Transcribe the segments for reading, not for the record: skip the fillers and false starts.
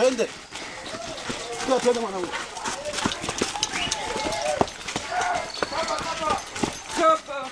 Twende. Twende mwanangu. Kapa.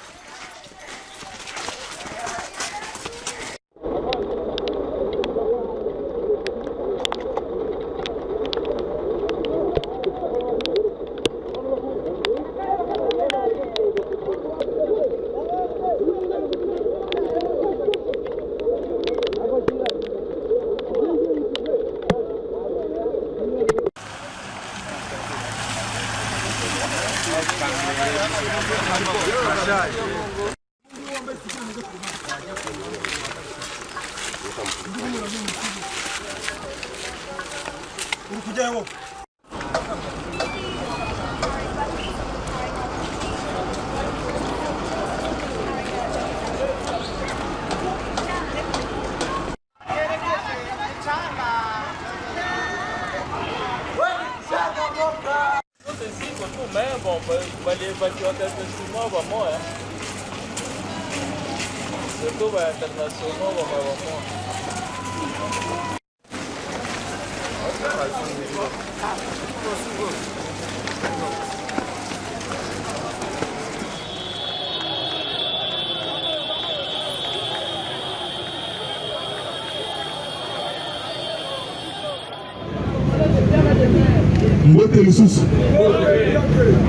Mais bon, les patriotes internationaux, vamos, é. Surtout internacional, vamos.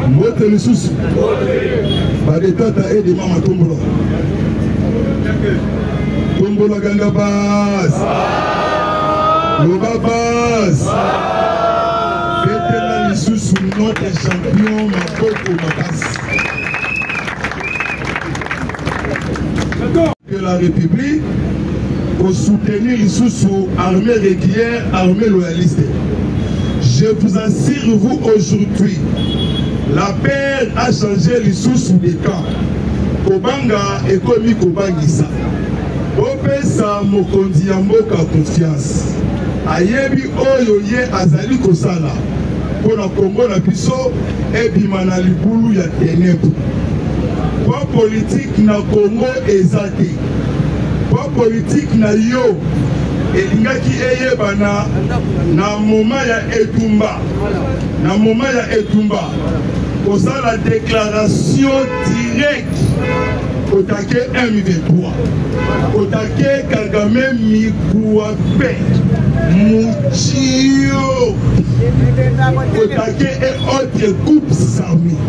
Mbote lisusu badetata ede mama tombola tombola ganga bas loba bas betela lisusu notre champion maboko makasi que la République pour soutenir lisusu armée régulière, armée loyaliste. Je vous assure, vous aujourd'hui, la paix a changé les sous des camps. Kobanga et Komi Kobangisa. Opesa Mokondi Yamboka confiance. Ayebi Oyo Ye Azali Kosala. Pour la Congo na biso et bimana libulu ya ténèbres. Kwa politique na Congo ezate. Kwa politique na yo. Elingaki eyebana na moment ya etumba pour la déclaration directe otake M23 otake Kagame Mikuape Muchio otake et autres groupes armés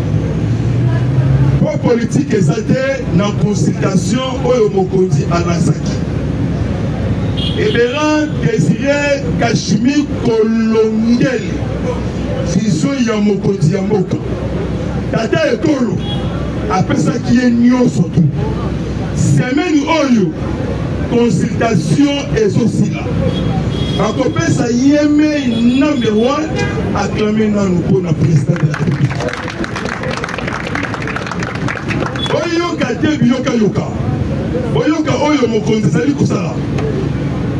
pour politique ezate na consultation oyo mokonzi Anasaki Ebera Désiré Kashmir Kolongeli Fiso ya mokonzi ya mboka Tata Ekolo apesaki ye nyonso tu semaine oyo consultation ezosila bakopesa yeme number 1 acclamé nanu mpona président de la République oyoka te biyoka oyoka oyo mokonzi azali kosala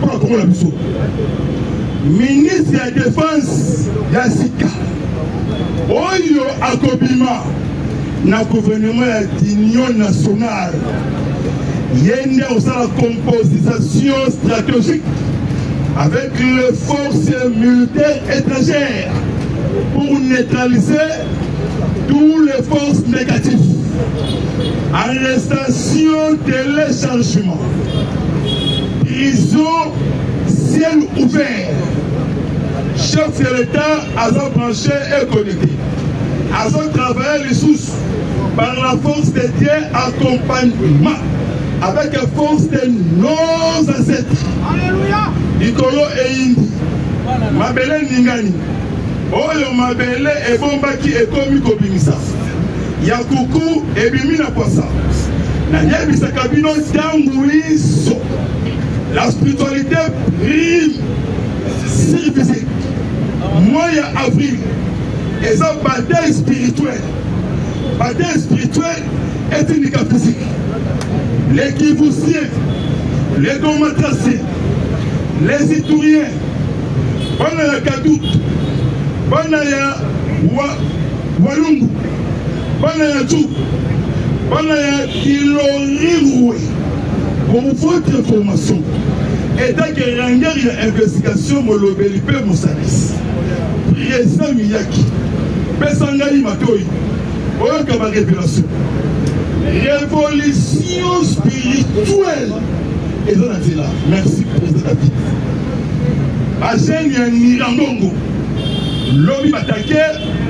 pour la Congo. Ministre de la Défense Yassika Oyo Akobima na gouvernement d'union nationale Yende au la composition stratégique avec les forces militaires étrangères pour neutraliser toutes les forces négatives. Arrestation, téléchargement, prison, ciel ouvert. Chef de l'État a branché et connecté. A travaillé les sources par la force de Dieu accompagnement avec la force de nos ancêtres. Alléluia. Nikolo et Indi. Mabele Ningani. Oyo Mabele et Bombaki et Komi Kobimisa. Yakuku et Bimina Poissa. Nanyebisa Kabino Tanguiso. La spiritualité prime si physique. Moyen avril. Et ça, bataille spirituelle. Bataille spirituelle est une cas physique. Les Kivoussiens, les Gomatraciens, les Itouriens, Banaya Kadout, Banaya Walungu, Banaya Tchou, Banaya Kiloriroué. Pour votre information, état que ranger une investigation molobeli pe mosalis président Miyaki pesangai matoi oyoka ba révélation révolution spirituelle et dans la là merci président David agent ya Nirangongo lobby attaqué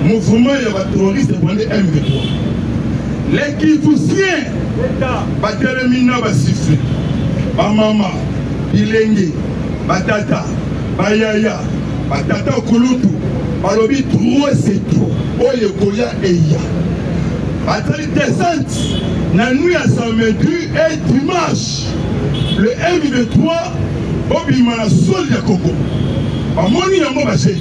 mouvement ya terroriste pendant M23 les Kivusiens batelemina basifle ba mama bilenge batata bayaya batata kulutu balobi trop c'est trop oye koya eya batali descente na nuit à samedi et dimanche le M23 obima na sol ya Congo bamoni yango bashe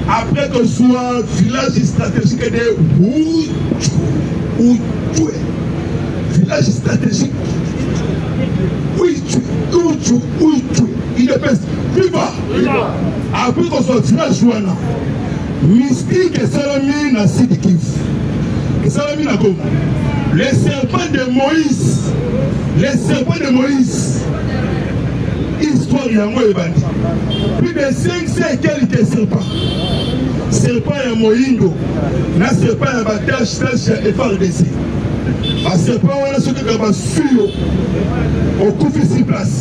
après que soit village stratégique de Outoué village stratégique Outoué il est best viva après que soit village wana mystique et salami na Sidikiv et salami na Congo les serpents de Moïse histoire yango ebandi plus de 500 et quelques serpents ya moyindo na serpent ya batache ya FRDC baserpent wana soki kaka basuyo okufi si place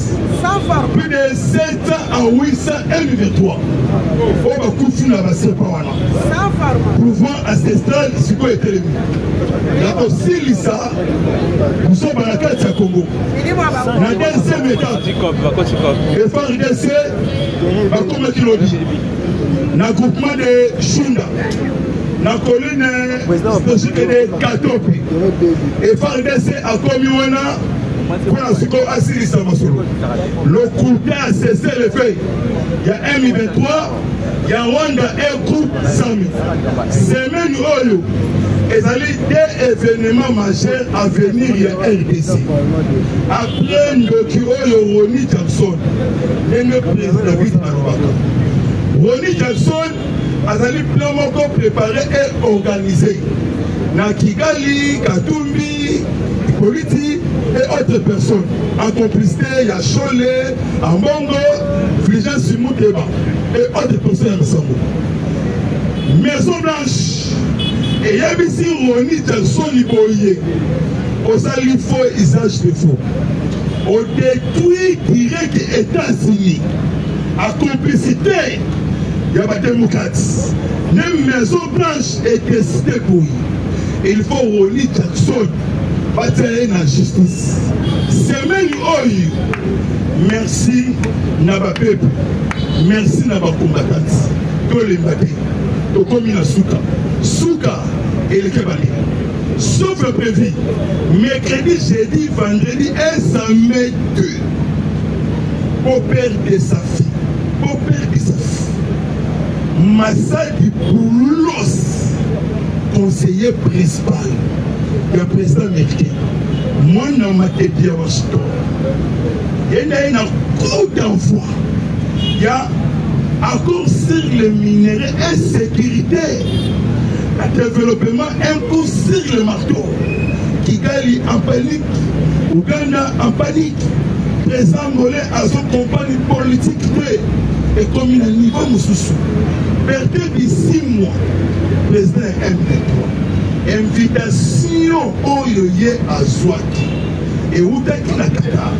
plus de 700 à 800 M23 oyo bakufi na baserpent wana pouvoir ancestral sikoyo etelemi ya kosilisa kosoba na kati ya Congo na deuxième étape FRDC bakomaki lobi na groupement de Shunda na colline stratégique de Katopi FRDC akomi wana mpona sikoyo asilisa masolo le coup a cessé le fait ya M23 ya Rwanda et groupe Sami semaine oyo ezali des événements majeurs à venir ya RDC après ndoki oyo Ronnie Jackson ndenge président David alobaka Ronnie Jackson azali plan moko préparé et organisé na Kigali, Katumbi, Politi et autres personnes en complicité ya Chole, Ambongo, Fulgence Simuteba et autres personnes ensemble. Maison Blanche et Yabisi Ronnie Jackson Iboye osali faux usage de faux au détruit direct États-Unis à complicité il y a des démocrates. Même Maison Blanche est décidée pour lui. Il faut Ronnie Jackson batailler dans la justice. Semaine oyo. Merci Naba peuple. Merci Naba combattants. Que les matés. To comme na Souka. Souka et le Kébali. Sauf le prévu. Mercredi, jeudi, vendredi et samedi. Pour perdre sa fille. Pour perdre sa fille. Massadi Boulos, conseiller principal du président américain. Moi, je suis dit à Washington. Il y a un coup d'envoi. Il y a accord sur les minéraux et sécurité. Le développement, un coup sur le marteau. Kigali en panique. Ouganda en panique. Président Mollet à son compagnie politique. Et comme il a un niveau moussoussou. Perdez de 6 mois, président M23. Invitation au Yoye à Zouaki. Et où est-ce qu'il a Qatar?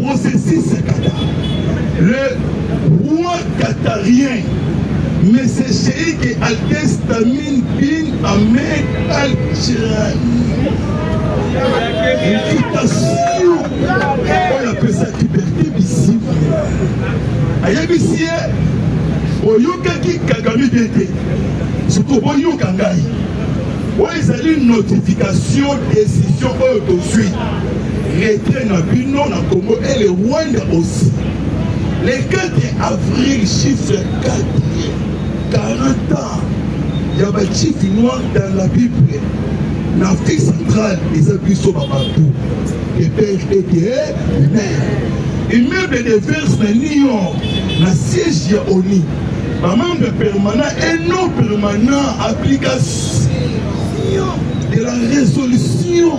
Processus à Qatar. Le roi qatarien, M. Cheikh Altesse Tamine bin Ahmed Al-Chirani. Invitation. On appelle ça liberté de 6 mois. Ayabisiye. Oyokaki Kagame Dete, surtout Boyoka Ngai. Ouais, ils ont une notification, décision aujourd'hui. Retrait dans Bino, dans Congo et le Rwanda aussi. Le 4 avril, chiffre 4, 40 ans, il y a un chiffre noir dans la Bible. Dans l'Afrique centrale, les abussos partout. Les pères et les mères. Immeuble de verse dans Lyon, dans le siège de ONU. Membre permanent et non permanent application de de la résolution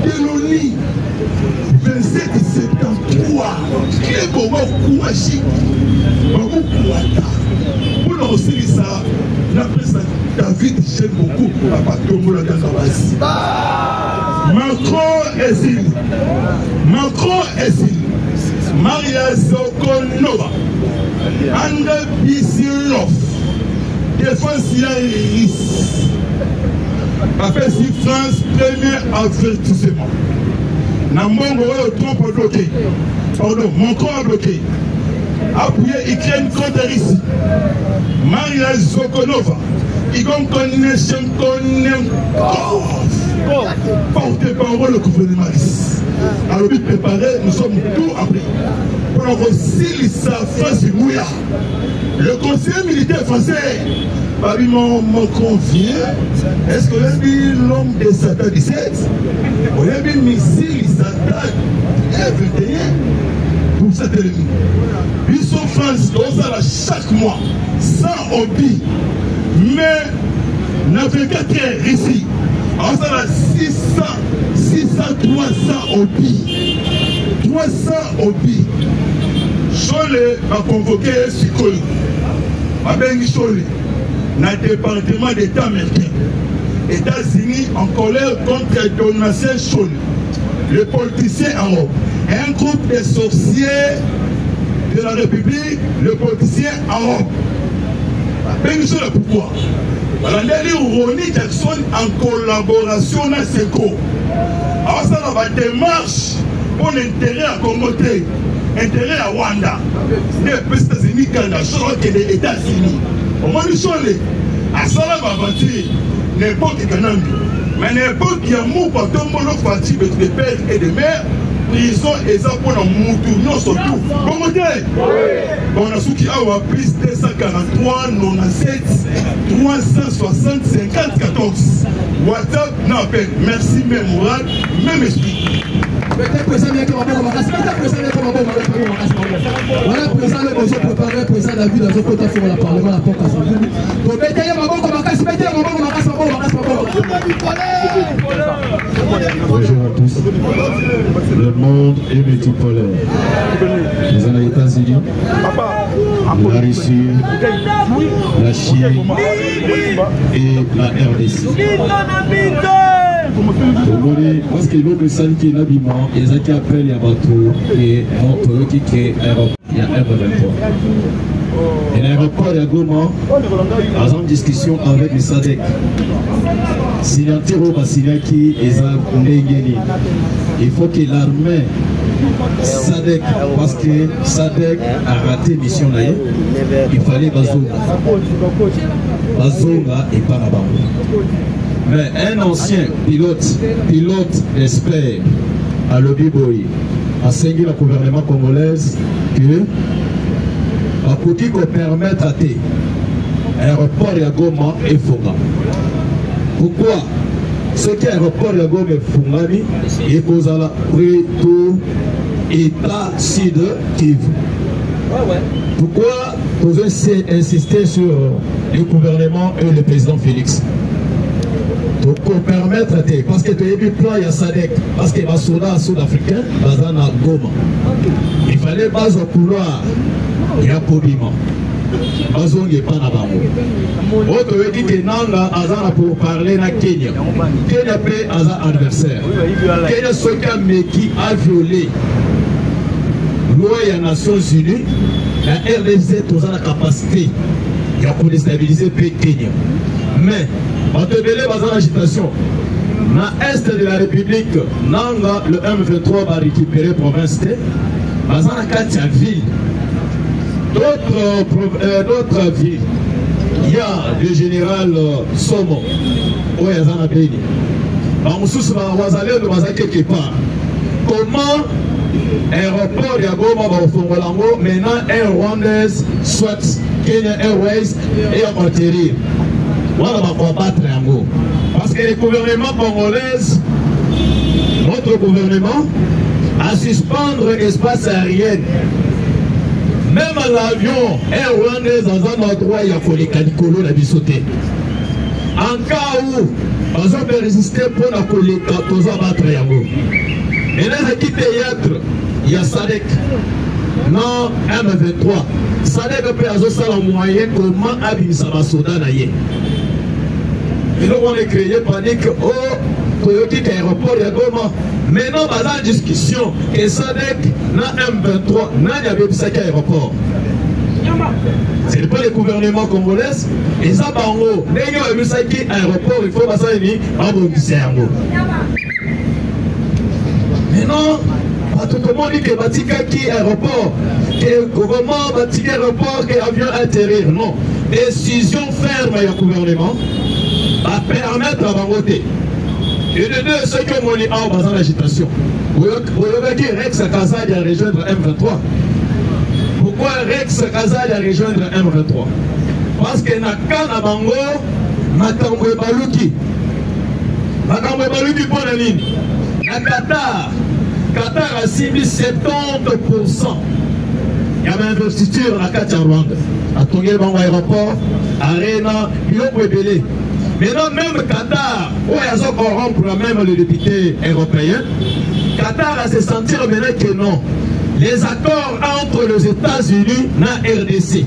de l'ONU 2773 Clébomo Kouachi Bamou Kouata pour leur aussi ça la presse David j'aime beaucoup Papa Tomola Gangabasi Macron exil Maria Zokonova André Bisilov Défense Yaris Après si France premier avertissement Namongo Trump a bloqué pardon Macron a bloqué appuyé Ukraine contre Russie Maria Zokonova Igor Konenchenkov porte-parole le gouvernement russe alors vite préparé nous sommes tout appris pour aussi sa face mouilla le conseiller militaire français parmi mon convient est-ce que l'on dit l'homme de Satan 17 on a dit missile Satan F21 pour cet ennemi ils sont France dans ça chaque mois sans hobby mais n'avait qu'à terre ici on a 300 hobby 300 hobby Cholet a convoqué Sikoli Abengi Cholet dans le département d'État américain États-Unis en colère contre Donatien Cholet le politicien arabe un groupe de sorciers de la République le politicien arabe Abengi Cholet pourquoi Balandeli Ronnie Jackson en collaboration avec SECO. Alors ça va démarche pour l'intérêt à Congoté, intérêt à Rwanda, les États-Unis, Canada, je crois que les États-Unis. Au moins nous sommes les à ça va bâtir n'importe quel homme. Mais n'importe qui a mot pour tout le monde fatigue de pères et de mères. Prison et ça pour nous non surtout. Congoté. On a ceux qui ont plus 243 97 360 50 14. WhatsApp n'a pas merci même moral même esprit. Peut-être que ça vient comme un bon magasin. Peut-être que ça vient comme un bon magasin. Voilà, président, le besoin préparé, président David, dans un côté sur le Parlement, la porte à son but. Donc, mettez un bon magasin, mettez un bon magasin, Bonjour à tous. Le monde est multipolaire. Nous sommes aux États-Unis, la Russie, la Chine et la RDC. Parce que l'autre salle qui est l'habillement, ils ont qui appellent Yabato et notre qui est aéroport. Il y a R23. Et l'aéroport de Goma, en discussion avec les SADC. Signature au Basinaki et Zagundegeni. Il faut que l'armée SADC, parce que SADC a raté mission là, il fallait Bazonga. Bazonga et Parabambo. Mais un ancien pilote d'espère à Lobiboy a signé le gouvernement congolaise que a pu permettre à l'aéroport de Goma et Fonga. Pourquoi? Ce qui est l'aéroport de Goma et Fonga est posé à la tout État Sud Kivu. Pourquoi vous insister sur le gouvernement et le président Félix? Pour permettre, parce que tu as vu plan, il y a SADC, parce que les soldats sud-africains, ils sont à Goma. Il fallait base au couloir, il y a Pobima. Ils n'est pas là-bas. Autre dit que Nanga a pour parler à Kenya. Kenya paie à un adversaire. Kenya Soka Meki a violé loi des Nations Unies. La RDC a la capacité de déstabiliser le Kenya. Mais on te délai dans l'agitation. Dans l'est de la République, Nanga, le M23 va récupérer province T. Dans la 4 villes. D'autres villes. Il y a le général Somo. Où il y a un pays. Quelque part. Comment aéroport de Goma va au Fongolango, maintenant Air Rwandaise, soit Kenya Airways et à atterrir. Voilà, on va combattre Yango. Parce que le gouvernement congolais, notre gouvernement, a suspendre l'espace aérien. Même à l'avion, Air Rwandaise, dans un endroit, il y a les canicolo, la bisoté. En cas où Ils ont résisté pour la collecte, tous à battre Yango. Et là, qui théâtre, il y a Sadek. Non, M23. Sadek peut avoir ça en moyen, comment abîmer va soda naïe. Et donc, on est créé panique, oh, Toyota aéroport, il y a comment. Maintenant, dans la discussion, et Sadek, na M23, n'a y avait pas aéroport. Ce n'est pas le gouvernement congolais. Et ça, bango, dès qu'il y a un aéroport, il faut passer une mais non, tout le monde dit que Batika qui aéroport, que le gouvernement Batika aéroport, que l'avion atterrir. Non. Décision ferme du gouvernement va permettre à voter. Et de deux, ceux qui ont dit en basant l'agitation. Vous avez dit Rex Kazadi à rejoindre M23. Pourquoi Rex Kazadi à rejoindre M23? Parce que na Kana Bango, Makamwe Baluki. Makamwe Baluki pour la ligne. Na Qatar a signé 70%. Il y avait une investiture à Katia Rwanda. À Tongé Bango aéroport, Arena, Biloko Ebele. Maintenant, même Qatar, où ils ont corrompu même les députés européens, Qatar a se sentir maintenant que non. Les accords entre les États-Unis et la RDC,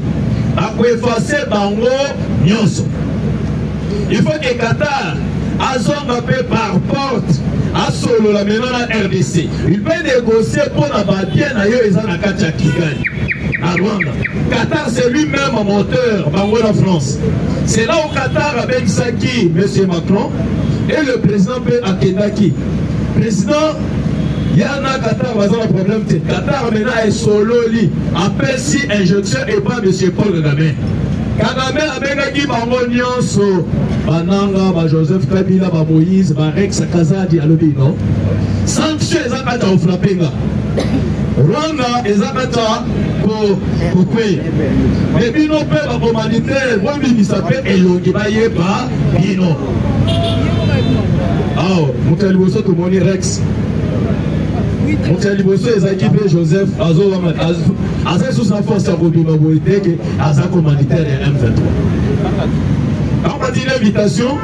à quoi effacer Bango Nyonso. Il faut que Qatar a un peu par porte à solo la maintenant la RDC. Il peut négocier pour la bien ailleurs ils ont la Katia Kigali. À Rwanda. Qatar c'est lui-même un moteur Bango la France. C'est là où Qatar avec Saki, M. Macron, et le président Akendaki. Président, il y a un Qatar, il y a un problème. Qatar maintenant est solo, appelle si injonction et pas M. Paul Kagame. Kagame avec qui Bango Nyonso, Bananga, Joseph Kabila, Moïse, Rex Kazadi, Alobi, non? Sanction, ils ont frappé. Rwanda, ils ont pour payer. Mais Bino peut la humanitaire, moi, il s'appelle Elongi Bayeba, Bino. Ah, Moutaliboso, tout le monde Rex. Moutaliboso, ils ont équipé Joseph, Azo, sous sa force, à Robino Boïdeke, Aza humanitaire et M23. On va dire l'invitation,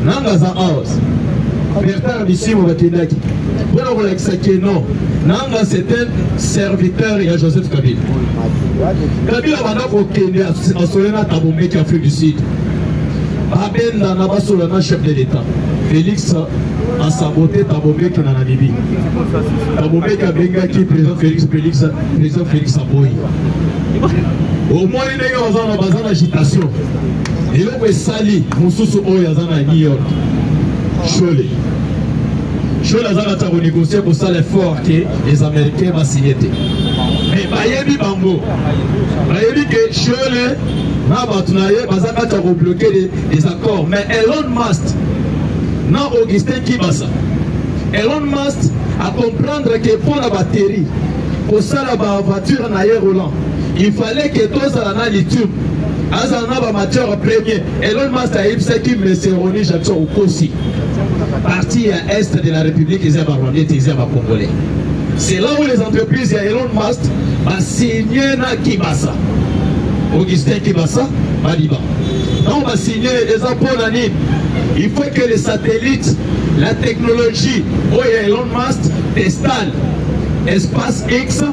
Nangaza House. Bertrand ici, on va dire pour que non, Nanga c'est un serviteur, il y a Joseph Kabila. Kabila va donc au Kenya, en Solena Tabombe qui Afrique du Sud. Abenda Naba Solena, chef de l'État. Félix a saboté Tabombe qui est en Namibie. Tabombe qui a benga qui président Félix Aboyi. Au moins, il y a une agitation. Et là, il sali, Moussoussou Oyazana à New York. Cholet. Cholet a négocié pour ça l'effort que les Américains vont signer. Mais Bayebi Bango, Bayebi que Cholet n'a pas bloqué les accords. Mais Elon Musk, non Augustin Kibasa. Elon Musk a comprendre que pour la batterie, pour ça la voiture n'a pas roulant, il fallait que tous en a lithium. Azana matière première. Elon Musk a eu ce qui me s'éroni Jackson au Kossi. Parti à est de la République des Arabes congolais. C'est là où les entreprises et Elon Musk ont signé na Kibasa. Augustin Kibasa, Maliba. Donc on va signer les apports d'année. Il faut que les satellites, la technologie, où Elon Musk installe espace X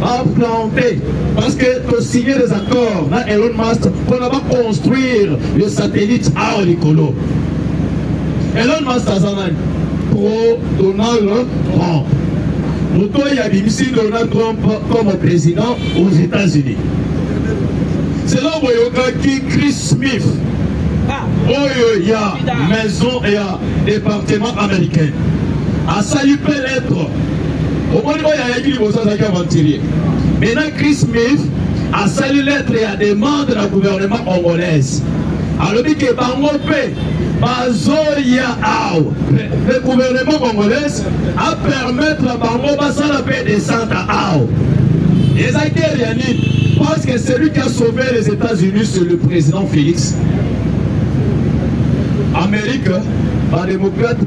va planter. Parce que pour signer des accords, là, Elon Musk, pour ne pas construire le satellite à Olicolo. Elon Musk a pro Donald Trump. Nous il y a Donald Trump comme président aux États-Unis. C'est là où il y a Chris Smith. Où il y a maison et département américain. À ça, il peut être. Au moins, il y a écrit vos aventuriers. Maintenant, Chris Smith a salué lettre et a demandé à gouvernement congolaise. Alors, il dit que le gouvernement congolais a permis à Bango de paix descendre à Ao. Les Haïtiens, parce que celui qui a sauvé les États-Unis, c'est le président Félix. Amérique, les démocrates,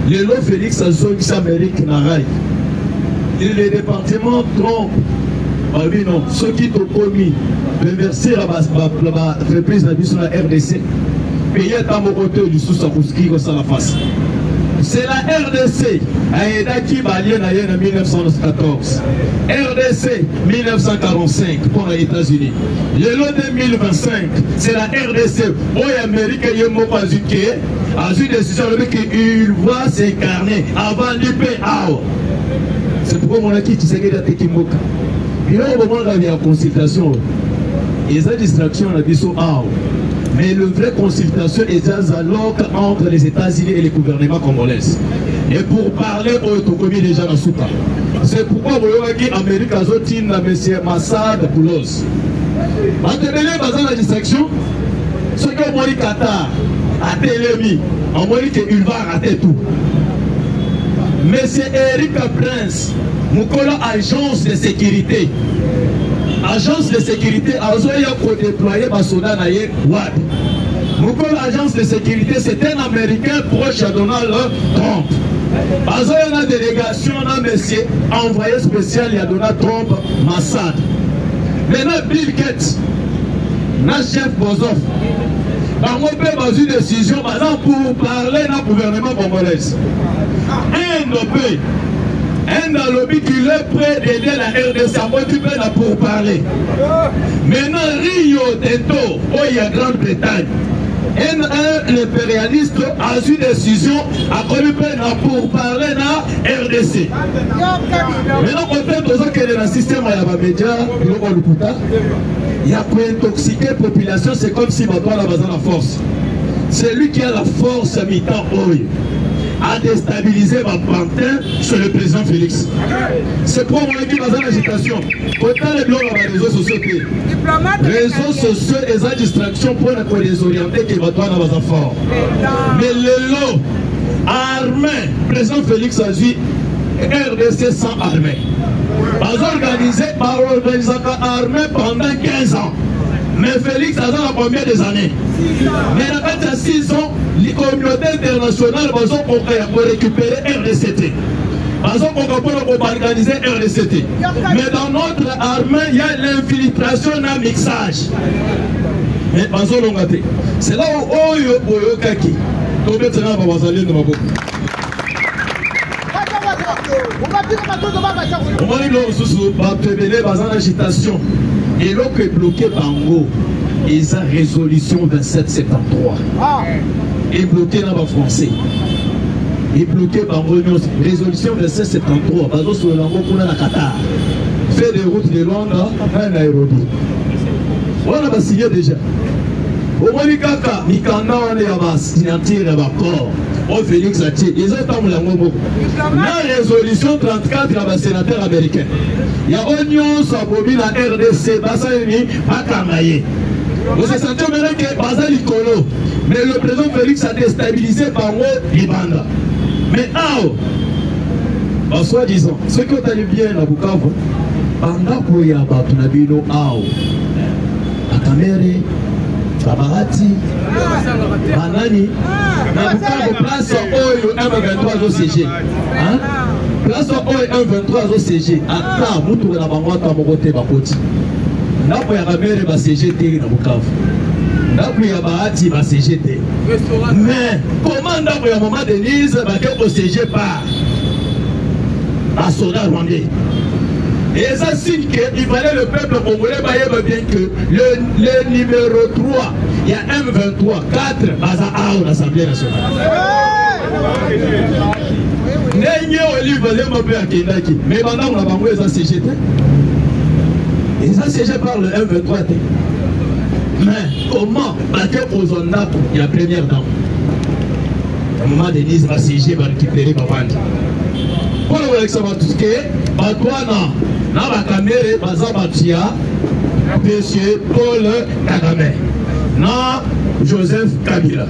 les lots Félix a zone Amérique Naraï. Le département Trump, ceux qui ont commis, remercier la reprise de la RDC. pays est à mon côté du sous-Sakouski à la face. C'est la RDC qui balien en 1914. RDC 1945 pour les États-Unis. Le lot 2025, c'est la RDC. Où l'Amérique est mot pas a eu décision qu'il va s'incarner avant l'IPAO. C'est pourquoi mon acquis, tu sais qu'il y a des Kimboka. Il y a un moment où il y a une consultation. Il y a une distraction à la mais la vraie consultation est alors entre les États-Unis et les gouvernements congolais. Et pour parler au Tokomi déjà dans Souka. C'est pourquoi vous voyez que l'Amérique a sorti M. Massad Boulos. En terminant dans la distraction, ce que moi Qatar a télémis, on m'a dit qu'il va rater tout. Monsieur Eric Prince, Moukola agence de sécurité. Agence de sécurité, Azoya pour déployer Basoda Naye Wad. Moukola agence de sécurité, c'est un Américain proche à Donald Trump. Azoya une délégation, un monsieur envoyé spécial à Donald Trump, Massad. Maintenant, Bill Gates, chef Bozof. On peut une décision pour parler dans le gouvernement congolais. Un lobby qui est prêt d'aider la RDC pour parler. Maintenant, Rio Tinto, où il y a Grande-Bretagne, un impérialiste a eu décision à pour parler de la RDC. Maintenant, on fait besoin que le système à la média, il y a pour intoxiquer la population, c'est comme si maintenant on a besoin de la force. C'est lui qui a la force à mi-temps à déstabiliser ma pantin sur le président Félix. C'est pour moi qui va dans l'agitation. Autant les blocs dans les réseaux sociaux. Réseaux sociaux et la distraction pour les désorienter qui va dans les affaires. Mais le lot armé, président Félix a dit RDC sans armée. Par organisation armée pendant 15 ans. Mais Félix a dans combien des années? Mais dans 6 ans, les communautés internationales vont récupérer RDCT. Pour organiser RDCT. Mais dans notre armée, il y a l'infiltration d'un mixage. Mais c'est là où Oyo Kaki. On va dire l'agitation. Et l'eau est bloqué par Ngo. Et sa résolution 2773. Et bloqué dans le français. Et bloqué par résolution 2773. Parce que sur le langue qu'on a à Qatar. Fait des routes de Luanda à Nairobi. On a signé déjà. Au moins, Mikaka, Mikanda, on est à la signature de l'accord. On Félix a dit, ils ont tant de langue. La résolution 34 de la sénateur américain. Il y a Oignon, Sabobi, la RDC, Bassani, Bakamaye. Vous avez senti que Baza Licolo. Mais le président Félix a déstabilisé par moi, Libanda. Mais soi-disant, ce que tu as bien à Bukavu, Banda Koya Batunabino, Akamere, Kabarati, Banani, Nabukavu, place Oyo, 123 au CG. Place Oyo, 123 au CG. Attends, Moutou la Bangote à Mogote Bakoti. Napo ya Kamere ba CGT na Bukavu. Napo ya Bahati ba CGT. Mais comment Napo ya Maman Denise ba ke au CG par à soldat rwandais. Et ça signe qu'il fallait le peuple congolais bien que le numéro 3, il y a M23, 4 Baza dans l'Assemblée nationale. Mais pendant on a banqué ça CGT. Et ça CG par le M23. Mais comment il y a première dame. À un moment donné, la CG va récupérer Babandi. Pour le voir tout ce qui est, Batouana, dans la caméra, Bazabatia, monsieur Paul Kagame, na Joseph Kabila.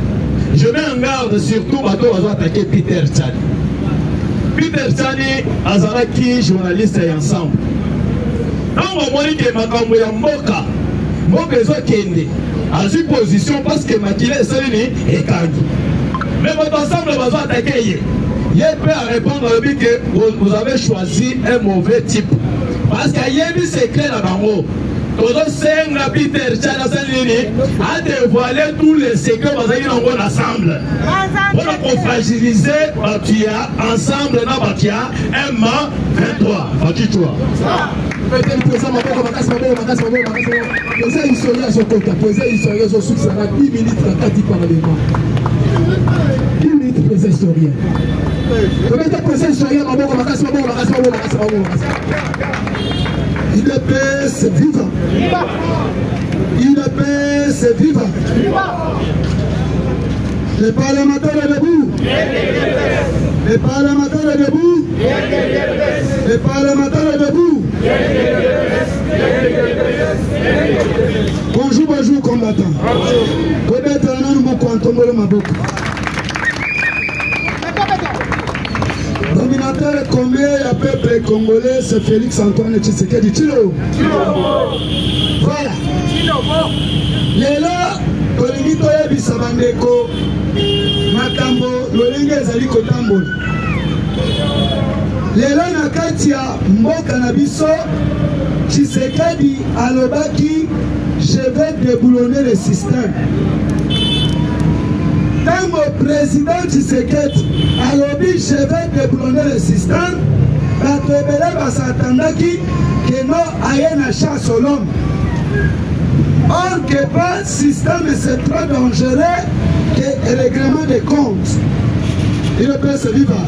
Je mets en garde surtout Bato va attaquer Peter Tchani. Peter Tchani, Azaraki, journaliste et ensemble. Dans le moment que Makambo ya Mboka, Mboka Kende, a eu position parce que Makile Salini est Kangi. Mais votre ensemble va attaquer. Il est prêt à répondre à lui que vous avez choisi un mauvais type. Parce qu'il y a un secret là-bas. Senga Peter Tchana Salini a dévoilé tous les secrets ensemble. Pour fragiliser Batia, ensemble dans Batia, M23. Batia-toi. Mettez le président Maboko Makasi. Président historien à son côté, président historien à son succès, 10 minutes à 4 parlements. 10 minutes président historien. Mettez le président historien Maboko Makasi. UDPS viva. UDPS viva. Les parlementaires debout. Les parlementaires debout. Les parlementaires debout. Bonjour, bonjour combattants. Peut-être un homme qui a tombé ma boucle. Dominateur commun à peuple congolais, c'est Félix Antoine Tshisekedi Tshilombo. Voilà. Lelo, tolingi toyebisa bandeko makambo lolenge ezali kotambola. Lelo na kati ya mboka na biso Tshisekedi alobaki je vais déboulonner le système. Tant le président Tshisekedi alobi je vais déboulonner le système, bato ebele basatandaki keno aye na chasse aux l'homme. Or que pas système c'est trop dangereux que le règlement des comptes. Il le peut se vivre.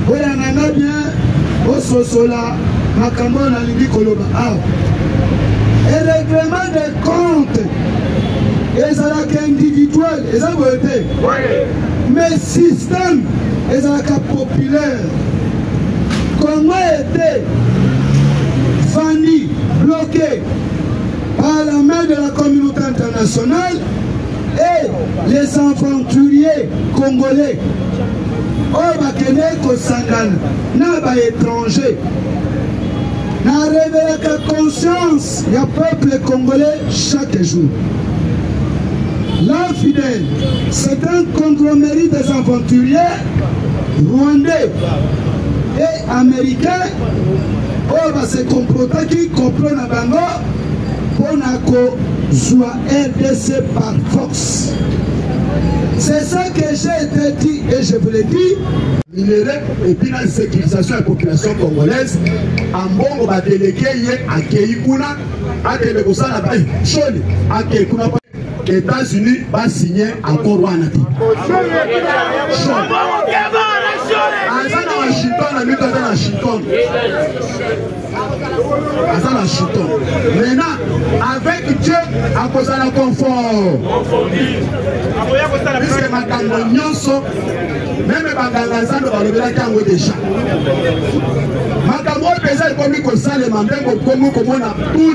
Oui, on en a bien au sosola, makambo na lingi koloba. Et le règlement des comptes, ils ont individuel, ils ont voté. Mais système, ils ont populaire. Comment était Fanny bloqué par la main de la communauté internationale et les aventuriers congolais au Bakene Kosangana n'a pas étranger n'a révélé la conscience du peuple congolais chaque jour. L'infidèle, c'est un conglomérat des aventuriers rwandais et américains qui se comportent qui comprennent la bango pour la RDC par force. C'est ça que j'ai été dit et je vous l'ai dit. Minerai et puis la sécurisation de la population congolaise, en bon va déléguer à Keikuna, à Kelekosana, à Keikuna. Les États-Unis va signer encore Wanati. Maintenant, avec Dieu, à cause de la confort. Puisque ma nyonso, même ma zano va lever la déjà. Ma pesait comme il ça les mandingo comme tous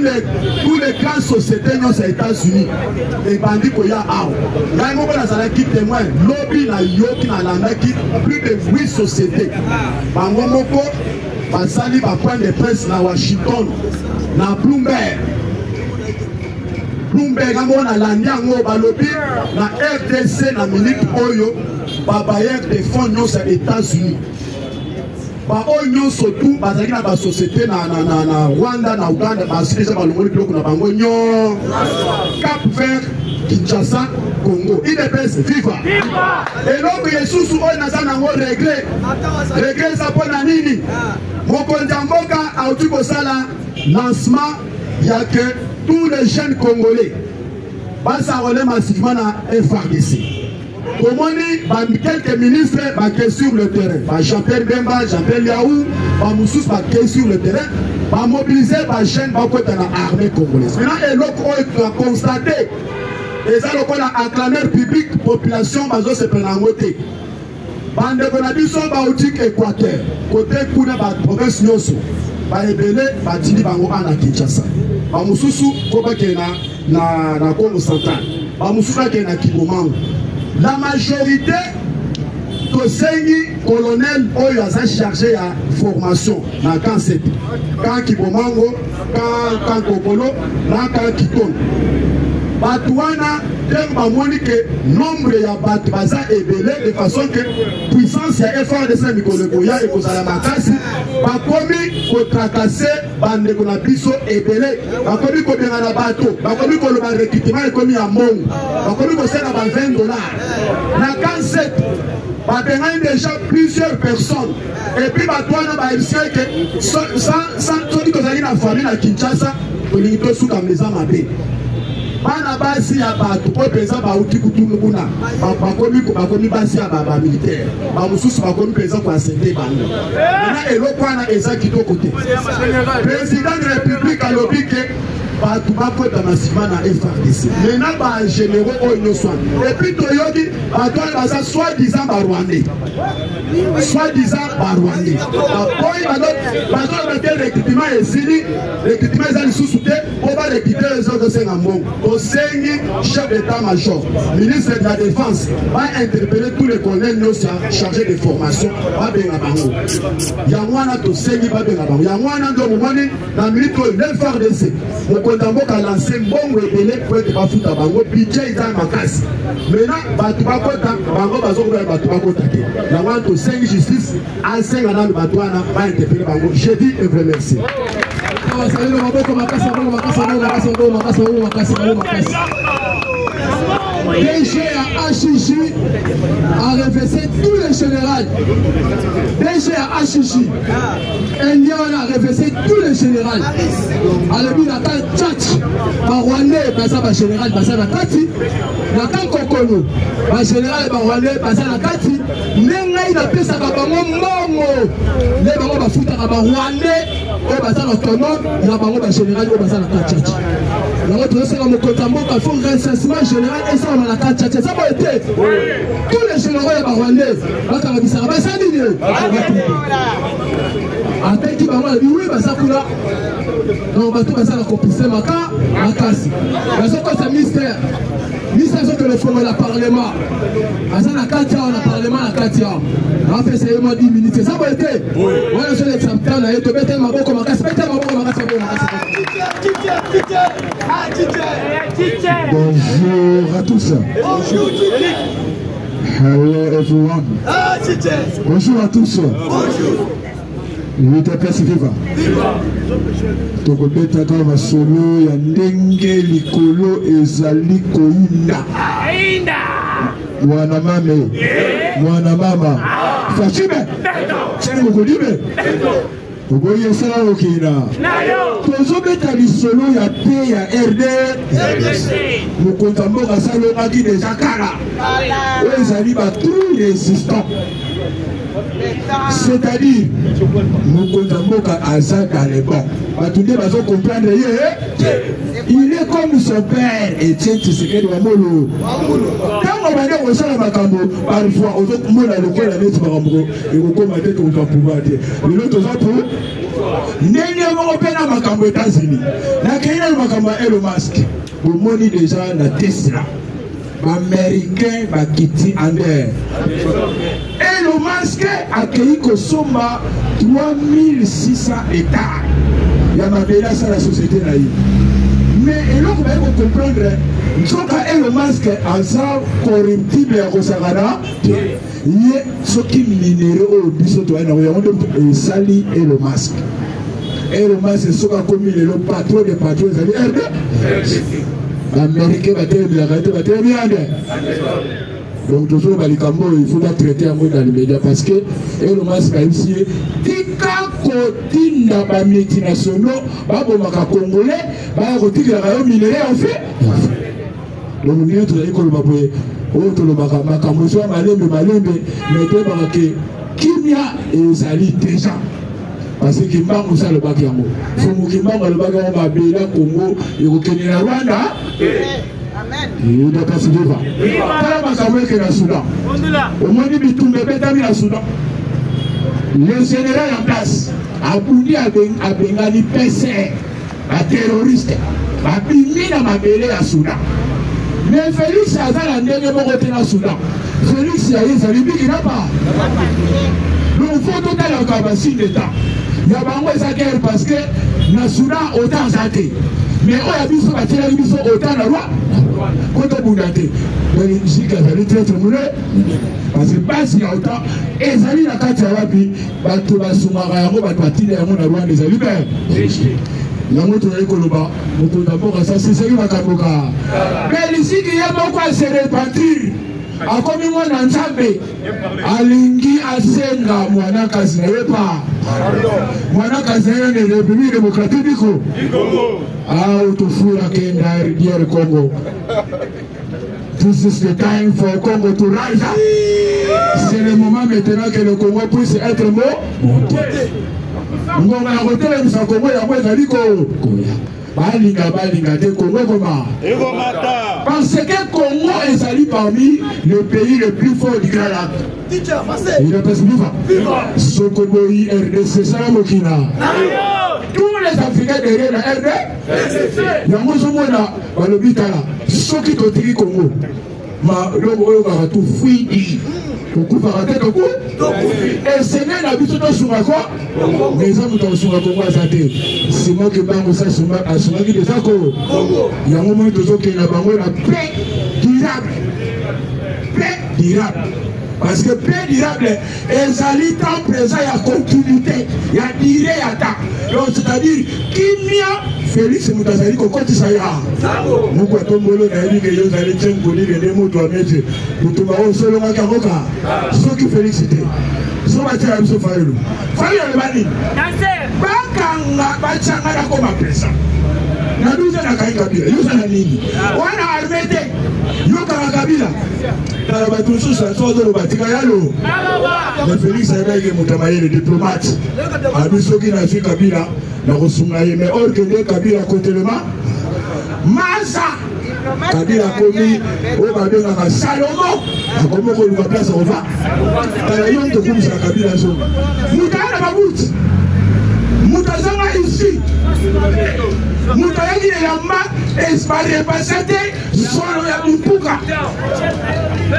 les grandes sociétés aux États-Unis. Les bandits qu'il y a à là, on va la qui témoin. Lobby na yoki na landaki plus de 8 sociétés. Bangomoko, basali ba point de presse na Washington, na Bloomberg. Bloomberg a landi yango balobi na RDC na minute oyo babayer de fonds nyonso ya États-Unis. Ba oyo nyonso tout bazali na ba société na Rwanda na Uganda basilisa balongoli biloko na bango nyo Cap Vert, Kinshasa, Congo. IDPS viva. Eloko yesusu oyo naza nango regle za pona nini? Mokonzi ya mboka auti kosala lancement ya que tous les jeunes Congolais basa relève massivement na FARDC. Comment dit quelques ministres qui sur le terrain, Jean-Pierre Bemba, Jean-Pierre Liaou, Moussous qui sur le terrain, mobiliser les jeunes dans l'armée congolaise. Maintenant, il a constaté, les allocations à acclameur public, population, se prennent en côté. Bande Bonabiso, Baoutik, Équateur, côté Kouna, province Nyoso, Baébélé, Batini, Bango, Ana Kinshasa. Moussous, Koba qui est na Congo central, Moussous qui est na Kibomango. La majorité de colonel Oyo a chargé à formation dans camp 7. Quand Kibomango, quand Kokolo, quand Kiton. Batouana, ntango bamoni ke nombre ya bato baza ebele de façon que puissance ya FARDC na mikolo boya ekozala makasi bakomi kotrakase bandeko na biso ebele bakomi kobenga na bato bakomi koloba recrutement ekomi ya mbongo bakomi kosala ba $20 na Kanset babengani déjà plusieurs personnes et puis bato wana bayebisikaki ke soki tozali na famille na Kinshasa tolingi tosuka meza mabe bana basi ya bato po mpenza bauti kutunu kuna bakomi basi ya bamilitaire bamosusu bakomi mpenza koasente bango na eloko wana eza kitoko te président de république alobi ke bato bakota na nsima na FARDC mena bagénéraux oyo nyonso wana epuis toyoki bato wana baza soi-disant barwandais oyo bazoyoba te recrutement esili recrutement eza lisusu te po barecruter ezokosenga mbongo tosengi chef d'état major ministre de la défense bainterpeller tous les colonels nyonso chargé de formation babenga bango yango wana tosengi babenga bango yango wana ndo momoni na minute oyo le FARDC mokonzi mboka lanse mbongo ebele po ete bafuta bango budget eza makasi mena bato bakota bango bazokoya bato bakota te yango wana tosengi justice asenga nano bato wana bainterpeller bango je dis et vous remercie. DG à HIJ a réveillé tous les généraux. DG à HIJ a réveillé tous les généraux. Alors, il y a un tchatch, un Rwandais, un général, un Kati, un Kokolo, un général, un Rwandais, un Kati, il a fait ça comme Momo, les gens qui foutent un Rwandais, un autonome, il y a un général, un tchatch. Il faut un recensement général et ça on a la carte. Ça va être tous les généraux rwandais. Après qui va voir oui ça pour là. Donc bateau va ça la complicer maka makasi. Parce que c'est mystère. Mystère que le fond la parlement. Asa la carte on a parlement la carte. On fait c'est 10 minutes. Ça va être. Voilà je l'exemple là et te mettre maboko makasi, mettre maboko makasi. Bonjour à tous. Hello everyone. Bonjour à tous. UDPS viva. Tokobeta kama solo ya ndenge likolo ezali koinda. Mwana mame. Mwana mama. Fachime. Chani mukudime. Ogoye sala okina. Tozobeta lisolo ya pe ya RDC. Mokonzi mboka salo aki deja kala. Ezali ba tout résistant. C'est-à-dire, mokonzi mboka aza dans les bons. Batunde bazo comprendre il est comme son père Etienne Tshisekedi Wamolo. Quand on va dire au sein makambo, parfois aux autres mots la local la net makambo et au comité qu'on va pouvoir dire. Mais l'autre ça pour nenya européen makambo États-Unis. Na Kenya makambo Elon Musk. Au moni déjà na Tesla. Américain bakiti ander. Elon Musk a créé Kosomba 3600 hectares. Il y a ma belle à la société naïve. Mais il faut comprendre que Elon Musk a corruptible à Rosagana. Il y a ce qui minéraux au bisoto et sali Elon Musk. Elon Musk est ce qui a commis le patron des patrons. L'Américain va te bien. Donc toujours il faut la traiter en mode dans les médias parce que Elon Musk a réussi tika kotinda ba multinationaux ba bomaka congolais ba kotika rayon minerai en fait. Donc nous notre école ba boye auto le baka mozo malembe mais te ba ke kimia ezali déjà parce que mbangu ça le baki yango fumu kimbangu le baki yango ba bela Congo et kokeni na Rwanda. Amen. Il doit passer devant. Le général en place a boudi à Bengali PC, à terroriste, à bimi dans ma belle à Soudan. Mais Félix a la dernière côté à Soudan. Félix a dit qu'il n'a pas. Nous faut total en capacité d'État. Il y a pas de guerre parce que le Soudan autant zaté. Mais on a vu ce matin, il y a autant de loi. Quand on a été, musique est très très bonne. Parce que basi ya autant, ezali na kati ya wapi, bato basungaka yango bato batile yango na Rwanda ezali bien. Yango toyei koloba, moto d'abord ça c'est makambo ka. Mais lisiki ye moko se repentir. Akomi mwana nzambe alingi asenga mwana kasi na ye pa. Mwana kasi na ye ne République démocratique du Congo. Ah, utofura kenda RDR Congo. This is the time for Congo to rise up. C'est le moment maintenant que le Congo puisse être monté. Ngonga ya kotele misa Congo ya mweza liko. Balinga te Congo koma. Parce que Congo est sali parmi les pays les plus forts du Grand Lac. Il est pas vivant. Sokoboyi RDC Salamokina. Tous les Africains derrière la RDC. Yango somona balobitala. Soki totiki Congo. Ma logo oyo ba tout fuidi. Beaucoup par tête beaucoup. Et c'est même la biso to sumako. Les hommes to sumako kwa zate. C'est moi que bango ça suma a suma qui des ako. Ya moment to ke na bango la paix durable. Paix durable. Parce que paix durable ezali temps présent ya continuité, ya durée ya ta. Donc c'est-à-dire kimia Félix Mutazali kokotisa ya. Muko tombolo na yebi ke yozali tengoli le demo to ameje. Mutumba o solo makaboka. Soki Félix te. So bati ya biso faelo. Faelo le bani. Bakanga bachanga na koma pesa. Na duze na kai kabila. Yoza na nini? Wana armete. Yoka kabila. Tala batusu sa so do batika yalo. Na Félix ayeke mutamayele diplomate. Abiso ki na fi kabila. Na kosunga ye mais or que de kabila kotelema. Masa kabila komi o babenga ka Salomo. Akomo ko luka place on va. Tala yonto kumisa kabila so. Mutana babuti. Mutazanga ici. Mutayaki ya ma espare pasate solo ya mpuka.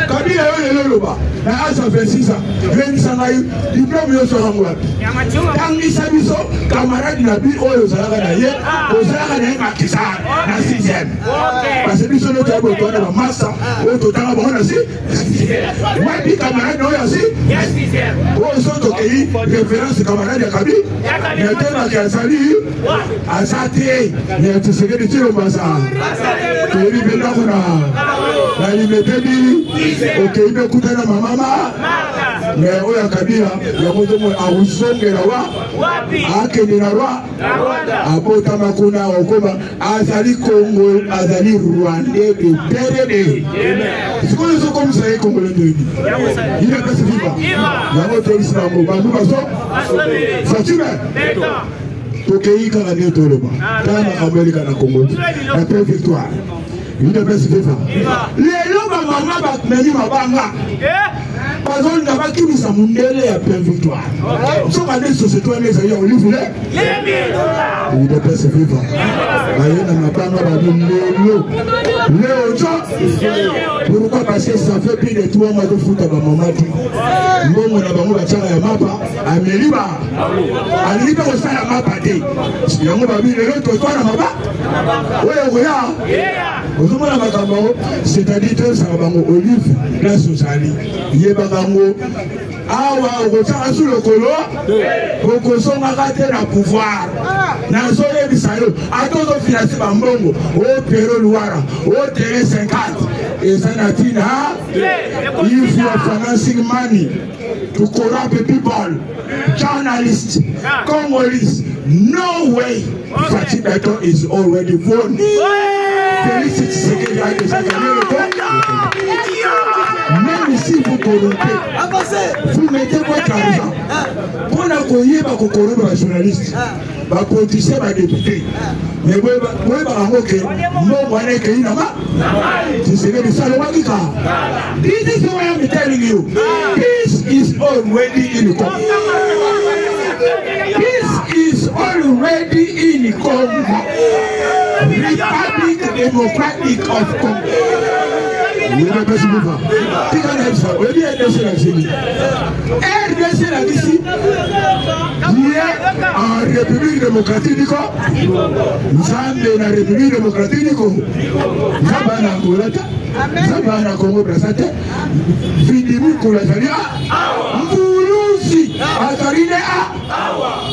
Kabila yo loloba. Na asa 26 ans. Vengisanga yu diplôme yo so ngwa. Tangisa biso camarade na bi oyo zalaka na ye, ozalaka na nga kisana na 6e. Parce que biso no tabo to na massa, o to tanga bona si. Moi bi camarade no ya si. O so to kei référence camarade ya kabi. Ya tena ka sali. Asate, ya tsege de tiro masa. Kei benda kuna. Na limetedi, okay be kutana mama. Mais oya kabila ya moto mo awusongela wa akeni na rwa abota makuna okoma azali Congo azali Rwandais de PRD. C'est quoi ce comme ça congolais de lui il est pas vivant ya moto islam bandu baso Fatima tokei kana ne toloba kana Amerika na Congo la paix victoire il est pas vivant les loba mama ba meni mabanga parce qu'on n'a pas qui nous a montré la paix victoire. Si on a des sociétés, on les voulait. Il ne peut pas se vivre. Pourquoi? Parce que ça fait plus de 3 mois de foot à ma maman. Nous, on a besoin de faire la mapa. À Meliba. À Meliba, on fait la mapa. Si on a vu le retour, on a mapa. Oui, oui. C'est-à-dire que ça va olive, grâce aux alliés. Yebagango, awa okotaka sur le colo, okosonga te na pouvoir. Na zone bisayo, atozo financer bambongo, o Pero Luara, o Tere 50. Et ça n'a tina, if you are financing money to corrupt people, journalists, Congolese, no way. Fatih Beto is already born. Félix Tshisekedi a déjà gagné le temps. Même si vous corrompez, vous mettez votre argent. Pour accueillir vos corrompre les journalistes, vos politiciens, vos députés. Mais vous avez this is what I'm telling you. Peace is already in Congo. Peace is already in Congo. Republic Democratic of Congo. RDC la ici, en République démocratique du Congo, nous sommes la République démocratique du Congo. Nous sommes en Angola, nous sommes en Congo Brazzaville, Vidimu Koulatania, Mboulousi, Atarine A.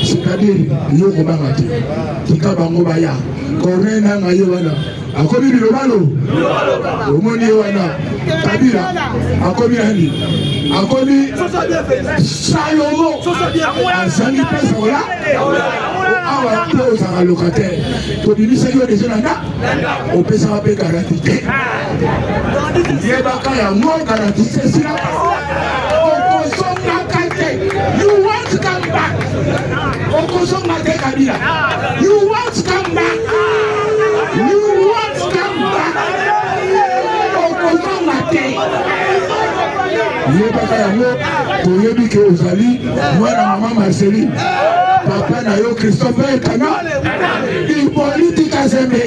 C'est-à-dire, nous sommes en Kikabango Baya, Corena Mayewana. Akobi Bilobalo, Omoni Wana, Kabila, Akobi Hani, Akobi Sayomo, Azani Pesola, Awa Pose à locataire, Tobini Sayo des Zolanda, au PSAP garantie. Yebaka Yamo garantie, c'est ça. You want to come back? Okoso Mate Kabila, you want to come back? You want to come back? Okoso Mate. Yebaka Yamo, Toyebi ke Ozali, Mwana Mama Marceline, Papa Nayo Christopher Kana, Hippolyte Kazembe.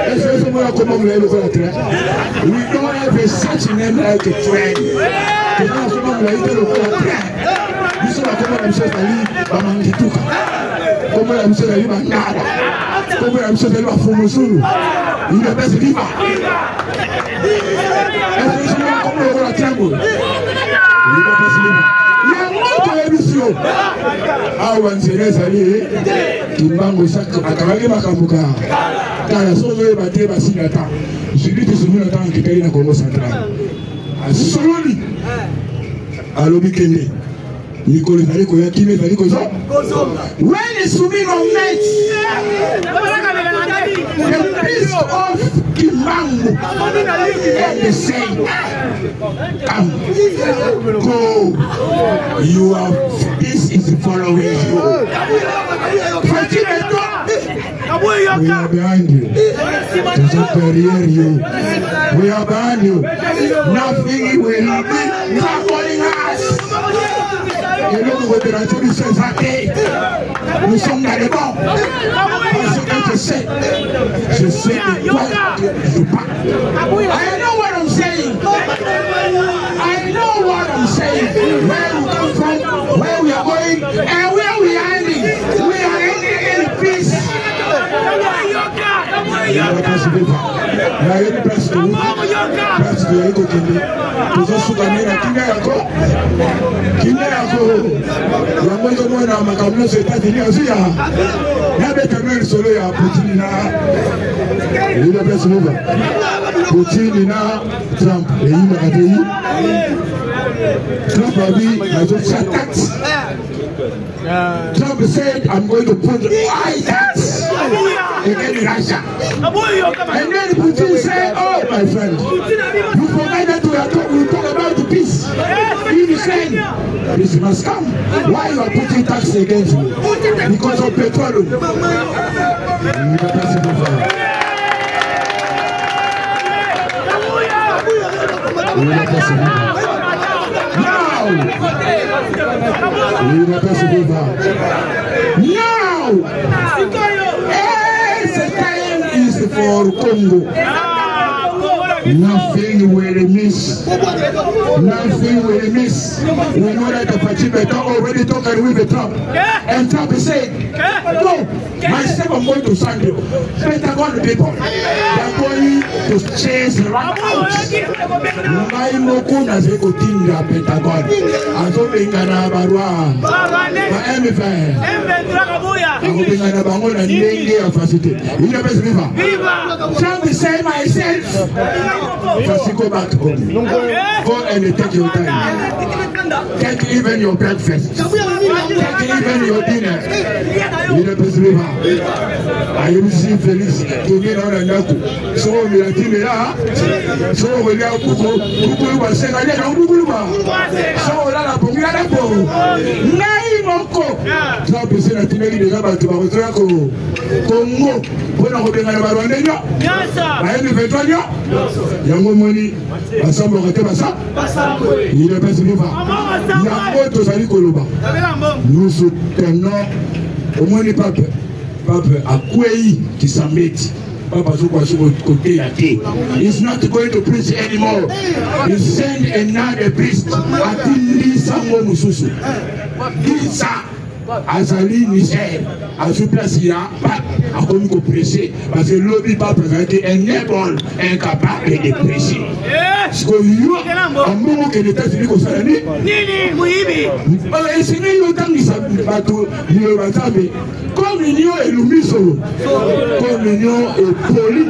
Est-ce que moi comment vous l'avez le We don't have a such name like a train. Comment vous l'avez le train? Nous sommes comme la mission d'Ali, Bamangituka. Comme la mission d'Ali, Bangada. Comme la mission d'Ali, Bafomosoulou. Il ne baisse viva. Est-ce que je comme le roi Tiago? Il ne baisse viva. Il y a une autre émission. Ah, Wanzere Zali, Kimbango Sak, Akabagi Makamuka. Car la sauce est battue, Basinata. Je dis que ce n'est pas un qui paye la Congo centrale. À Soloni, à Lobikene. Nicolas Zaliko Yakime Zaliko Zo. When is Sumi on night? The priest of Kimango and the saint, come, go. You are. This is following you. We are behind you. To you. We are behind you. Nothing will be troubling us. Et l'autre coopérative du CSAT, nous sommes dans les bancs. Parce que je sais de quoi je parle. I know what I'm saying. I know what I'm saying. Where we come from, where we are going, and where we are ending. We are ending in peace. Trump said, I'm going to put white hats against Russia. And then Putin said, oh my friend, you forget that we talk about the peace. In Ukraine, peace must come. Why you are putting tax against me? Because of petrol. Now, the time is for Congo. Nothing will miss. Nothing will miss. We know that the Pachimeta already talked with the Trump. And Trump said, go, myself I'm going to send you. Pentagon people, they are going to chase right out. My Mokuna Zekotinga Pentagon. I don't think I Barwa. I Trump said myself. Just go back home. Go and take your time. Take even your breakfast. Take even your dinner. You know, Miss River. I receive Felix to me on a naku. So we are Timera. So we are Kuku was saying, I don't know. So Lala Pungarapo. Naimoko. Trump is in a Timeri about Congo. When I'm hoping about Rwanda. I am Victoria. Yango moni ensemble on était ça il est pas vivant yango tozali koloba nous soutenons au moins pape akwei Kisambeti Papa Zouko côté la thé. He's not going to preach anymore. He send another priest. Atindi Sango Mususu. Gisa. Azali Michel. Azou place là. A commis qu'on prêcher. Parce que l'objet pas présenté un ébol incapable de prêcher. Parce que yo, en moment que l'État s'est dit qu'on s'en allait. Nini, Mouibi. Et c'est lui autant qui s'appelle bateau. Communion et l'oumiso. Communion et poli.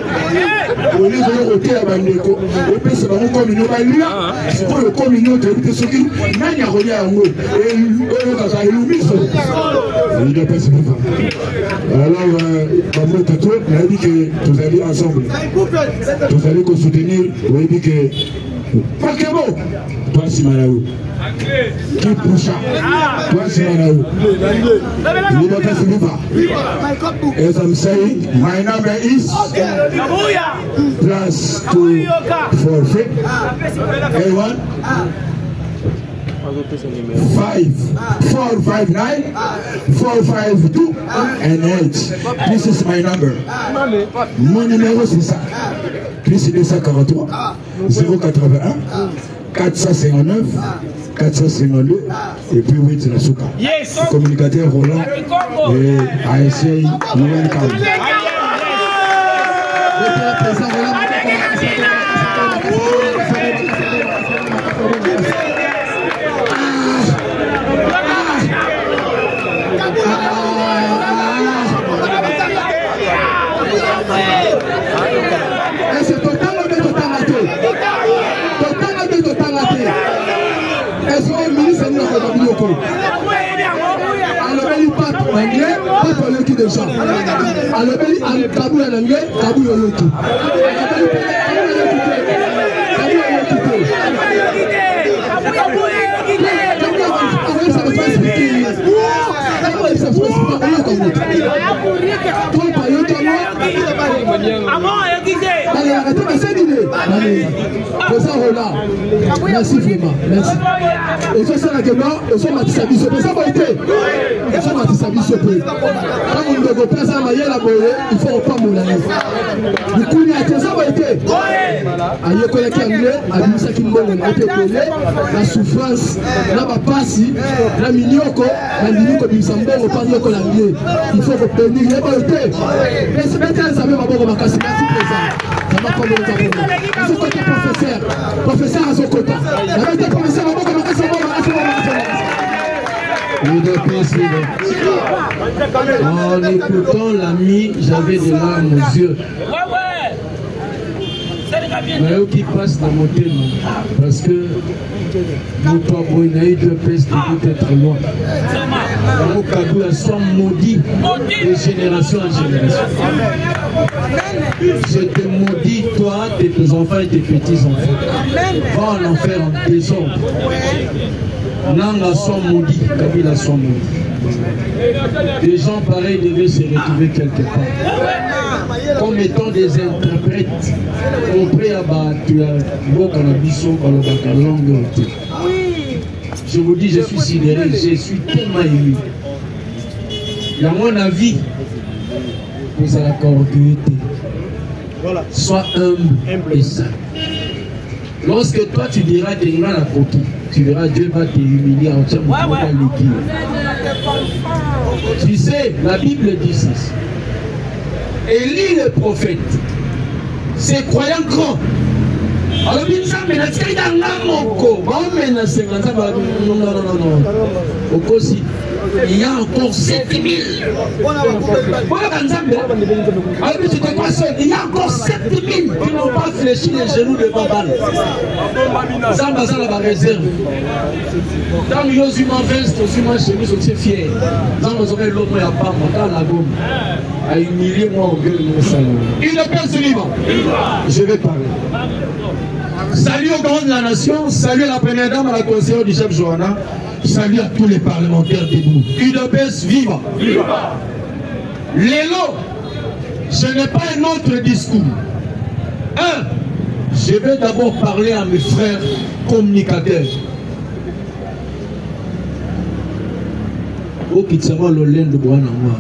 Poli de côté à Bandeko. Et puis c'est vraiment communion. C'est pour le communion de ce qui n'a rien à voir. Et l'oumiso. Il doit pas se mettre. Alors, Maman Tato, il a dit que vous allez ensemble. Vous allez vous soutenir. Vous avez dit que. Pakebo, toi Simanaou. Qui poussa? Toi Simanaou. Il doit pas se mettre. As I'm saying, my number is +2 4 A1 5 4 5 9 4 5 2 and 8. This is my number. Mon numéro c'est ça. Plus 243 081 459 452 et puis 8 la souka. Yes. Communicateur Roland et ASC Nouvelle Cam. C'est totalement est-ce que le ministre est venu pas anglais, pas pour le qui de gens. Alors, il Kabou en anglais, Kabou en anglais. Merci vraiment, merci. Et ça, c'est la gueule, et ça, Matissa Bissot, mais ça va être. Et ça, Matissa Bissot, quand on ne veut pas ça, il faut pas mourir. Du coup, il y a ça va être. Aïe, collègue anglais, à Bimsa Kimbo, on a été collé, la souffrance, la papassi, la mignoko, Bimsambo, on parle de l'anglais. Il faut retenir, il y a pas été. Mais c'est maintenant, ça veut pas voir ma casse, merci présent. Ça va pas me le faire. Il faut que professeur. Professeur à son côté. La vérité, professeur, on va commencer en écoutant l'ami, j'avais des larmes aux yeux. Mais eux qui passent dans mon thème, parce que nous, toi, Boinaï, Dieu pèse de être loin. Mon Kaboula soit maudit de génération en génération. Je te maudis, toi, tes enfants et tes petits-enfants. Va en enfer en désordre. Nanga soit maudit, Kabila soit maudit. Des gens pareils devaient se retrouver quelque part. Comme étant des interprètes. Auprès à langue. Je vous dis, je suis sidéré, je suis tellement ému. Et à mon avis, vous allez accorder. Sois humble et saint. Lorsque toi tu diras t'es mal à côté, tu verras Dieu va te humilier entièrement. Tu sais, la Bible dit ceci. Élie le prophète, c'est croyant grand. Alors, il y a encore 7000. Il y a encore 7000 qui n'ont pas fléchi les genoux de Babal. Ça va réserve. Dans le Yosuman Vest, chez nous, je suis fier. Dans le Zoé, l'homme est à part, dans la gomme. À humilier moi au gueule de mon salon. Il ne peut se vivre. Je vais parler. Salut aux grands de la nation, salut à la première dame, à la conseillère du chef Johanna, salut à tous les parlementaires debout. UDPS, viva! Lélo, je n'ai pas un autre discours. Je vais d'abord parler à mes frères communicateurs. Au Kitsama, l'olène de Boanama.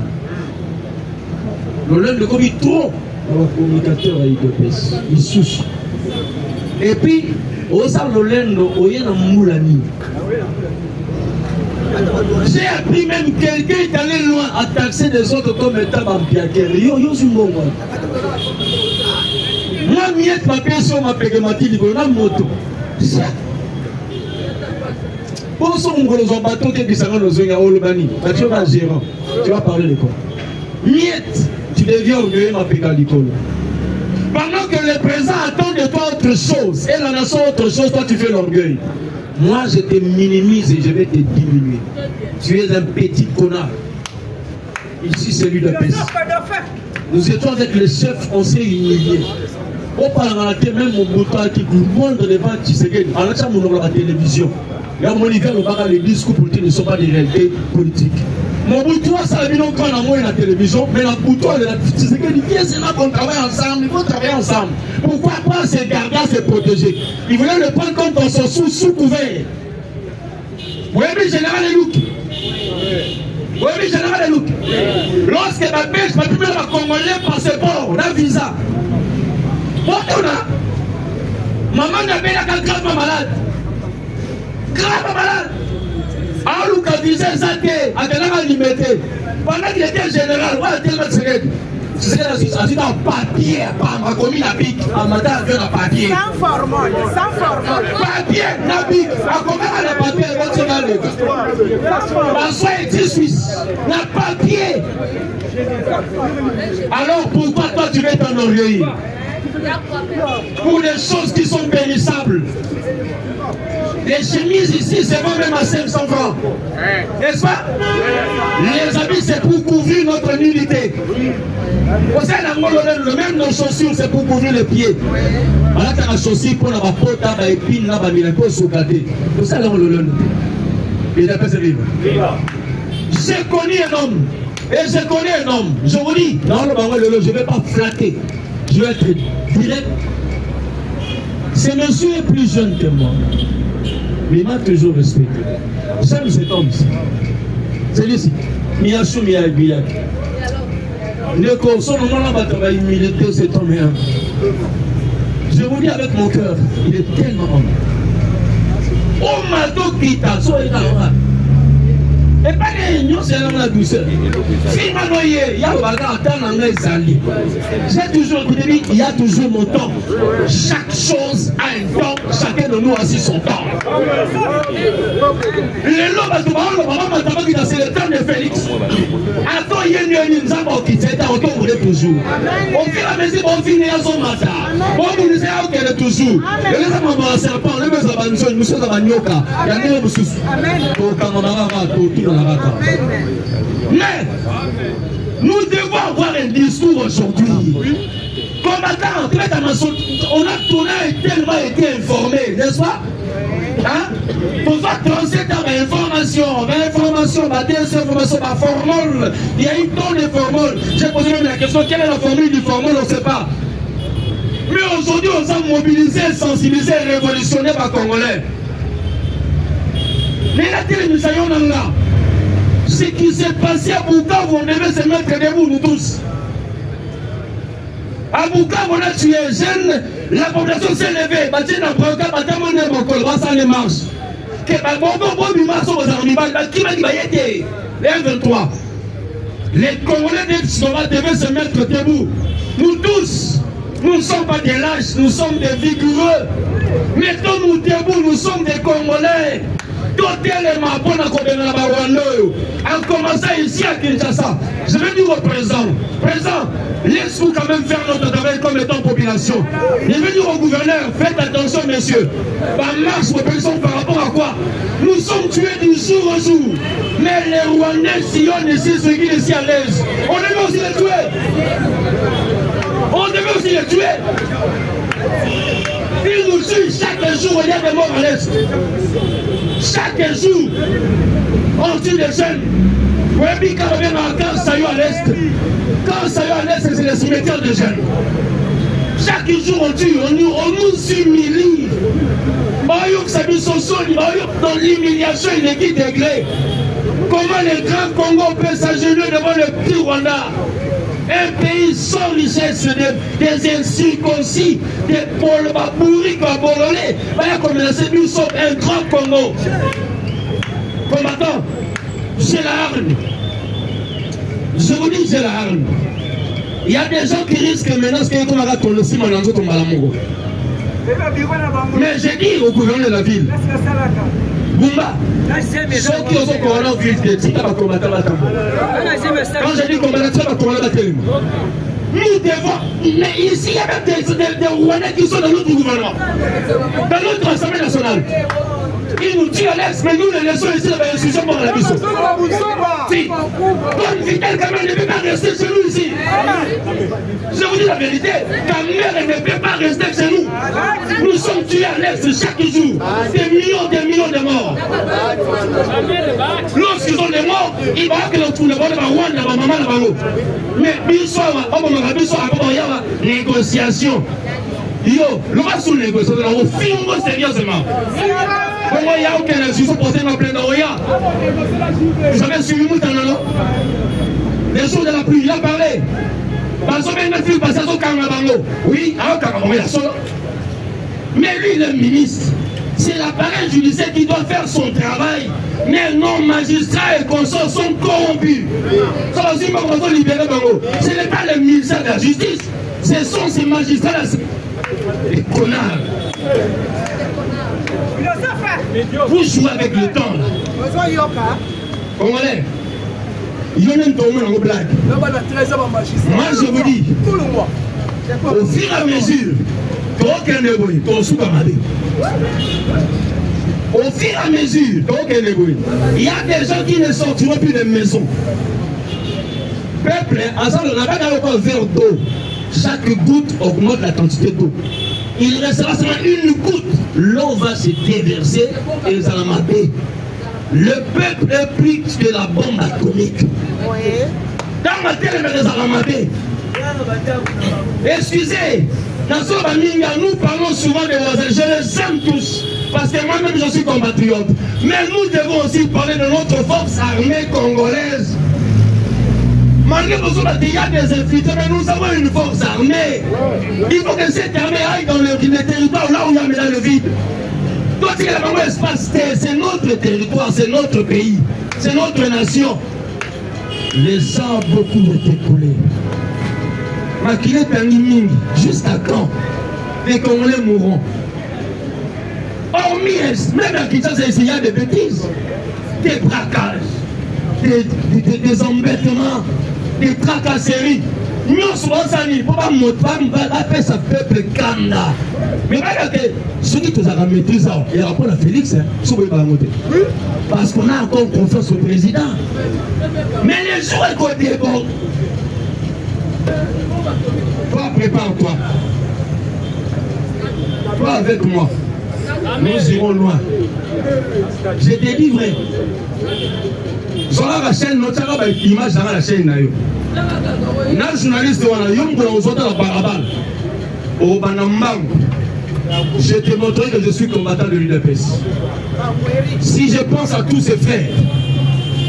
L'olène de Kobi, trop. le communicateur à IDPS. Et puis, au Salolendo, au Moulani. J'ai appris même quelqu'un est allé loin à taxer des autres comme étant Bampiaker. Yo, je suis bon. Moi, miette ma personne m'a payé ma tille, on a moto. Pour ça, on va les bateaux qui sont dans le Olobani. Tu vas gérant, tu vas parler de quoi? Miette, tu deviens orgueilleux ma payé à l'école. Pendant que les présents attendent de toi autre chose, et la nation autre chose, toi tu fais l'orgueil. Moi, je te minimise et je vais te diminuer. Tu es un petit connard. Ici, c'est lui de paix. Nous étions avec les chefs, on s'est humiliés. On parle dans la télé, même mon bouton qui vous montre devant Tshisekedi. En attendant, on aura la télévision. Il y a mon hiver, les discours politiques ne sont pas des réalités politiques. Mon bouton, ça a mis encore dans la télévision, mais la bouton, Tshisekedi, viens, c'est là qu'on travaille ensemble, il faut travailler ensemble. Pourquoi pas se garder à se protéger? Il voulait le prendre comme dans son sous couvert. Vous voyez le général Elouk? Vous voyez le général Elouk? Lorsque ma pêche, ma première va Congolais passeport, la visa. Maman n'a pas la grave malade. Grave malade. Alors, Luka visait Zate, à la limité. Pendant qu'il était général, voilà, tellement serré. C'est un papier, pas commis la pique. En matin, on a papier. Sans formol, sans formol. Papier, la pique. À combien on a papier, on se va le gars. En soi, il est suisse. La papier. Alors, pourquoi toi, tu veux t'enorgueillir? Pour des choses qui sont périssables. Les chemises ici, c'est bon même à 500 francs. N'est-ce pas? Les habits, c'est pour couvrir notre nudité. Même nos chaussures, c'est pour couvrir les pieds. Voilà que la chaussure pour la pote, la épine, la bamine, pour se gâter. C'est ça, là, on le donne. Il a pas servi. J'ai connu un homme. Et je connais un homme. Je vous dis, non, je ne vais pas flatter. Je vais être direct. Ce monsieur est plus jeune que moi. Mais il m'a toujours respecté. J'aime cet homme ici. C'est lui-ci. Miyashu Miyabiyak. Son nom là va humilité cet homme. Je vous dis avec mon cœur, il est tellement homme. Oh ma dokita, so est là. Et pas les unions, c'est la douceur. Si ma noyé, il y a le bagage dans les alliés. J'ai toujours dit, il y a toujours mon temps. Chaque chose a un temps, chacun de nous a aussi son temps. Les lots, c'est le temps de Félix. Attends, il y a une zamba qui s'est autour toujours. On fait la maison, on finit à son matin. On vous disait, ok, elle est toujours. Et les amants de la serpent, les maisons de nous sommes à Nyoka. Il y a des choses. Mais nous devons avoir un discours aujourd'hui. Combattant, on a tellement été informés, n'est-ce pas? Hein? Pour faire 37 ans d'information, ma formule, il y a une tonne de formules. J'ai posé même la question, quelle est la formule du formule, on ne sait pas. Mais aujourd'hui, on s'est mobilisé, sensibilisé, révolutionné par Congolais. Mais la télévision, on en a. Ce qui s'est passé à Bukavu, on devait se mettre debout, nous tous. À Bukavu, on a tué un jeune, la population s'est levée. Les Congolais devaient se mettre debout. Nous tous, nous ne sommes pas des lâches, nous sommes des vigoureux. Mettons-nous debout, nous sommes des Congolais. En commençant ici à Kinshasa, je vais dire au président, laisse-nous quand même faire notre travail comme étant population. Je vais dire au gouverneur, faites attention messieurs. La marche population par rapport à quoi? Nous sommes tués du jour au jour. Mais les Rwandais sillonnent ici, ceux qui ici à l'aise. On devait aussi les tuer. Ils nous tuent chaque jour, il y a des morts à l'Est. Chaque jour, on tue des jeunes. Vous voyez, quand on vient dans Kansayo à l'Est, Kansayo à l'Est, c'est le cimetière de jeunes. Chaque jour, on tue, on nous humilie. Dans l'humiliation, il est qui degré. Comment les grands Congo peuvent s'agenouiller devant le petit Rwanda? Un pays sans richesse, des incirconcis, des pôles pourris comme Bololais. Voilà comme nous sommes un grand Congo. Combattant, j'ai la hargne. Je vous dis, j'ai la hargne. Il y a des gens qui risquent maintenant ce qu'on a ton aussi maintenant comme Malamongo. Mais j'ai dit au gouverneur de la ville, Bumba, ceux qui ont coronavirus, c'est pas combattant la tambour. Quand j'ai dit combattant, c'est pas combattant la tambour. Nous devons, mais ici il y a même des Rwandais qui sont dans notre gouvernement, dans notre Assemblée nationale. Ils nous tuent à l'Est, mais nous les laissons ici dans l'institution pour la mission. Si, Bonne Vitel quand même ne peut pas rester chez nous ici. Je vous dis la vérité, Kamere ne peut pas rester chez nous. Nous sommes tués à l'Est chaque jour. Des millions de morts. Lorsqu'ils ont des morts, ils vont que le monde va Rwanda, va maman, va l'autre. Mais négociation. Yo, le va sous négociation, on filme sérieusement. Comment il y a aucune institution pour faire ma plainte d'Oya? Vous avez suivi mon temps, non? Les jours de la pluie, il a parlé. Oui, mais lui, le ministre, c'est l'appareil judiciaire qui doit faire son travail. Mais non, magistrats et consorts sont corrompus. Ce n'est pas le ministère de la justice, ce sont ces magistrats-là. Les connards. Vous jouez avec le temps là. Congolais, il y en a un blague. Moi je vous dis, au fur et à mesure, au fur et à mesure, il y a des gens qui ne sortiront plus de maison. Peuple, ensemble, on n'a pas encore un verre d'eau. Chaque goutte augmente la quantité d'eau. Il restera seulement une goutte. L'eau va se déverser et ça va mater. Le peuple est plus que la bombe atomique. Dans ma télé, ça va mater. Excusez, dans ce Baminga, nous parlons souvent des voisins. Je les aime tous. Parce que moi-même, je suis compatriote. Mais nous devons aussi parler de notre force armée congolaise. Malgré que il y a des infiltrés, mais nous avons une force armée. Il faut que cette armée aille dans le territoire là où il y a maintenant le vide. Donc c'est notre territoire, c'est notre pays, c'est notre nation. Les gens beaucoup été coulés. Makile Tangi jusqu'à quand les Congolais mourront? Hormis, même à Kinshasa, il y a des bêtises, des braquages, des embêtements, des tracasseries. Nous sommes ensemble, pour pas appeler ça peuple Kanda. Mais regardez, ceux qui nous ont maîtrisé, il y a rapport à Félix, parce qu'on a encore confiance au président. Mais les jours à côté, bon. Toi, prépare-toi. Toi avec moi. Nous irons loin. Je te dis vrai. Zola la chaîne, notre image dans la chaîne. Na journaliste wana yombo na ozota la barabara au Banambang. Je te montrerai que je suis combattant de l'UDPS. Si je pense à tous ces frères,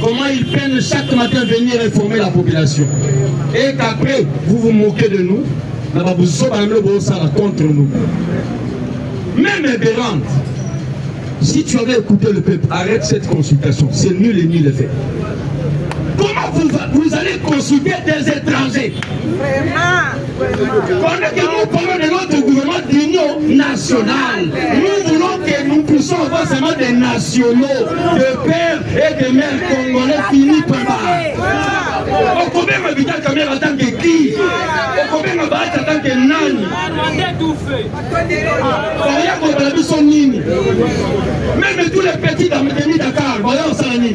comment ils peinent chaque matin venir informer la population, et qu'après vous vous moquez de nous, contre nous. Même Bérante, si tu avais écouté le peuple, arrête cette consultation, c'est nul et nul fait. Comment vous allez consulter des étrangers? Pendant que nous parlons de notre gouvernement d'union nationale, nous voulons que nous puissions avoir seulement des nationaux, de pères et de mères congolais finis par là. On combien m'habiter quand même en tant que qui? On combien m'habiter en tant que nani? Même tous les petits d'amis Dakar, voyons ça la nini.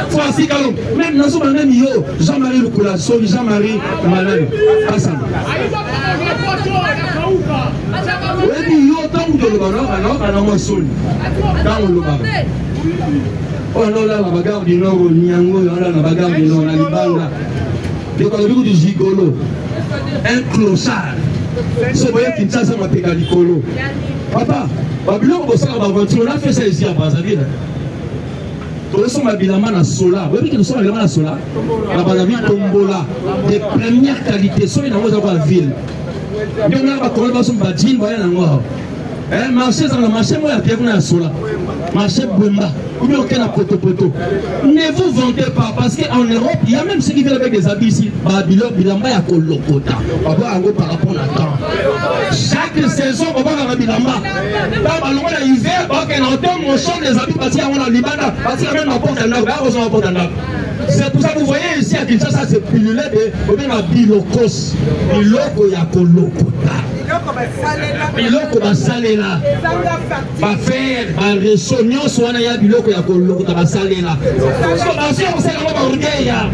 Francis Kalom, même dans son même yo, Jean-Marie Lukula, Jean-Marie Malay, Hassan. Oui, yo, tant que le ballon, alors, on sonne. Dans le ballon. Oh non, là, la bagarre du Nord, Nyango, là, la bagarre du Nord, la Libanga. Des collègues du Gigolo. Un clochard. Ce voyage qui tient ça m'a payé à l'icolo. Papa, Babylon, on a fait ça ici à Brazzaville. Nous ma bilamba na sola. Vous voyez que nous sommes bilamba na sola. La banavie tombola de première qualité. Soyez dans la ville. Nous avons un badjin, marché dans le marché, moi, il y a un sola. Marché Bumba, ou bien aucun poto. Ne vous vantez pas, parce qu'en Europe, il y a même ceux qui viennent avec des habits ici. Babylone, Bilamba, il y a Kolokota. On va voir par rapport à temps. Chaque saison, on va voir à Bilamba. Dans l'hiver, on entend mon chant des habits parce qu'il y a un Libana, parce qu'il y a même un porte à c'est pour ça que vous voyez ici à Kinshasa, c'est pilulé de bilokos. Biloko ya kolokota. Biloko basalela. Ba faire, ba resonyo soana ya biloko ya kolokota basalela. Parce que on sait comment on regarde ya.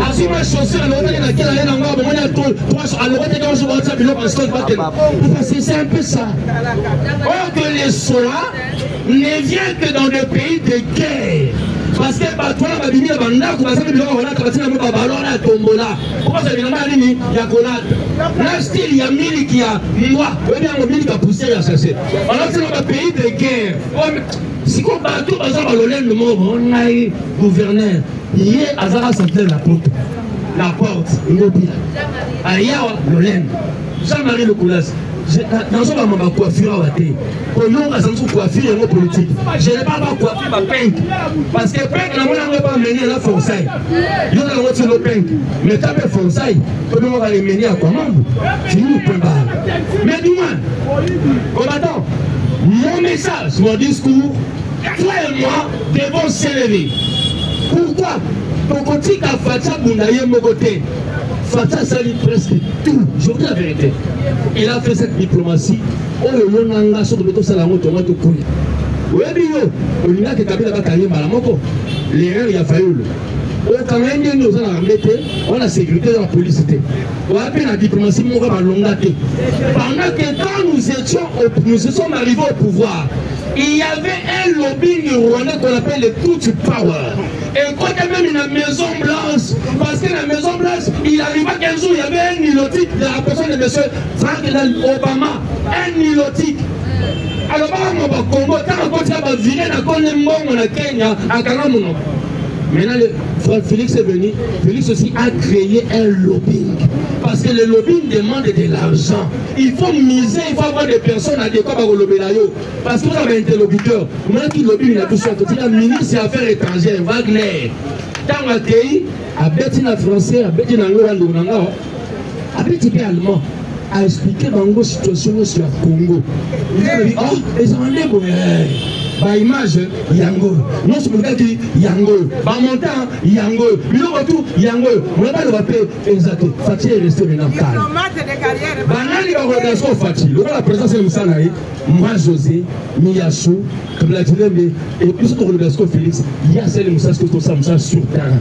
Asi ma chaussure à l'autre na kila lena ngwa bon ya tol. Toi à l'autre quand je vois biloko en stock batel. Parce que c'est un peu ça. Or que les sola ne vient que dans des pays de guerre. Parce que toi, la bimie, la banda, comme ça, le bureau, on a tapé la ballon, la tombola. Pourquoi ça vient de il y a colade. Là, style, il y a mille qui a moi, il y a un mille qui a poussé à chercher. Alors, c'est un pays de guerre. Si on bat tout, par exemple, le mot, on a eu gouverneur. Il y a Azara Santel, la porte. La porte, il y a le laine. Jean-Marie Le Coulas. Dans ce moment, ma coiffure a été. Pour nous, on a une coiffure et politique. Je n'ai pas ma coiffure, ma peintre. Parce que peintre, on n'a pas mené à la Fonsaille. Il y a le peintre. Mais quand même Fonsaille, on va les mener à commande. C'est nous, point barre. Mais du moins, combattant, mon message, mon discours, toi et moi devons s'élever. Pourquoi? Pour qu'on tique à Fatia Boundaye Mogote. Fatia salit presque tout. Je vous dis la vérité. Il a fait cette diplomatie. Oh, le nanga sur le salamo tomate coulé. Oui, bien, on a que Kabila va gagner Malamoko. L'erreur, il a fallu. Quand même, nous avons arrêté, on a la sécurité de la police. On a fait la diplomatie, on va l'ongate. Pendant que quand nous sommes arrivés au pouvoir, il y avait un lobbying rwandais qu'on appelle le Tutsi Power. Et quand même une maison blanche, parce que la maison blanche, il arriva qu'un jour, il y avait un nilotique de la personne de M. Frank Obama. Un nilotique. Alors, on va Congo, quand on va virer dans le Kenya, à Kanamono. Maintenant, Félix est venu. Félix aussi a créé un lobbying. Parce que le lobbying demande de l'argent. Il faut miser, il faut avoir des personnes adéquates pour le lobbying. Parce que vous avez un interlocuteur. Moi qui lobby, il a tout ça. Il a ministre des Affaires étrangères, Wagner. Dans le pays, à Bettina français, à Bettina Ngorando, à Bettina allemand, a expliqué la situation sur le Congo. Il a dit, oh, les Anglais, par image, Yango. Non, c'est pour dire Yango. Par montant, Yango. Mais le retour, Yango. On n'a pas le papier exact. Fatih est resté maintenant calme. Banani va regarder Fatih. Le la présence de Moussanaï, moi José, Miyasu, Kablatilembe, et puis surtout le Gasco Félix, il y a celle de Moussa sur terrain.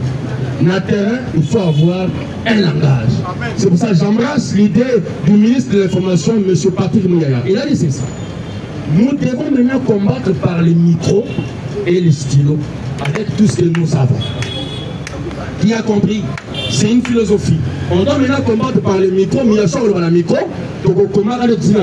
Dans le terrain, il faut avoir un langage. C'est pour ça que j'embrasse l'idée du ministre de l'Information, M. Patrick Mouyaya. Il a dit c'est ça. Nous devons maintenant combattre par les micros et les stylos, avec tout ce que nous avons. Qui a compris? C'est une philosophie. On doit maintenant combattre par les micros, mais il y a sur le micro, donc on commence à le dire,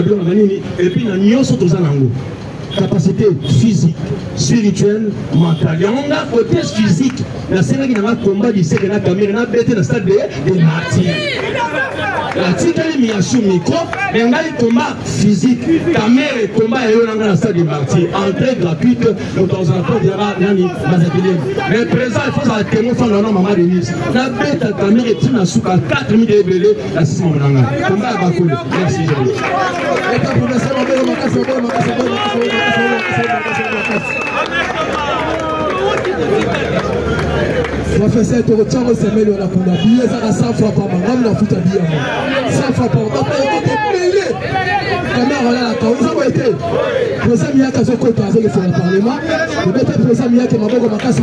et puis nous avons tous en capacité physique, spirituelle, mentale. Il y a un côté physique. La scène qui n'a pas combat du Sénégal, la caméra, dans le stade des martyrs. La tique est mise sur le micro, mais on a un combat physique. Caméra et combat dans le stade des martyrs. Entrée gratuite, nous dans un peu de mais présent, il faut que témoin fasse le nom maman de Nice. La bête à caméra est une soupe à 4 000 débélés, la 6 mois. Combat à Bakoul. Merci, Jésus. Professeur Toro Semel on a pour la billet ça 100 fois par mois on a foutu billet 100 fois par mois on a payé caméra là la cause ça va être professeur Miyaka zo kota zo le faire le parlement le bête professeur Miyaka maboko makasi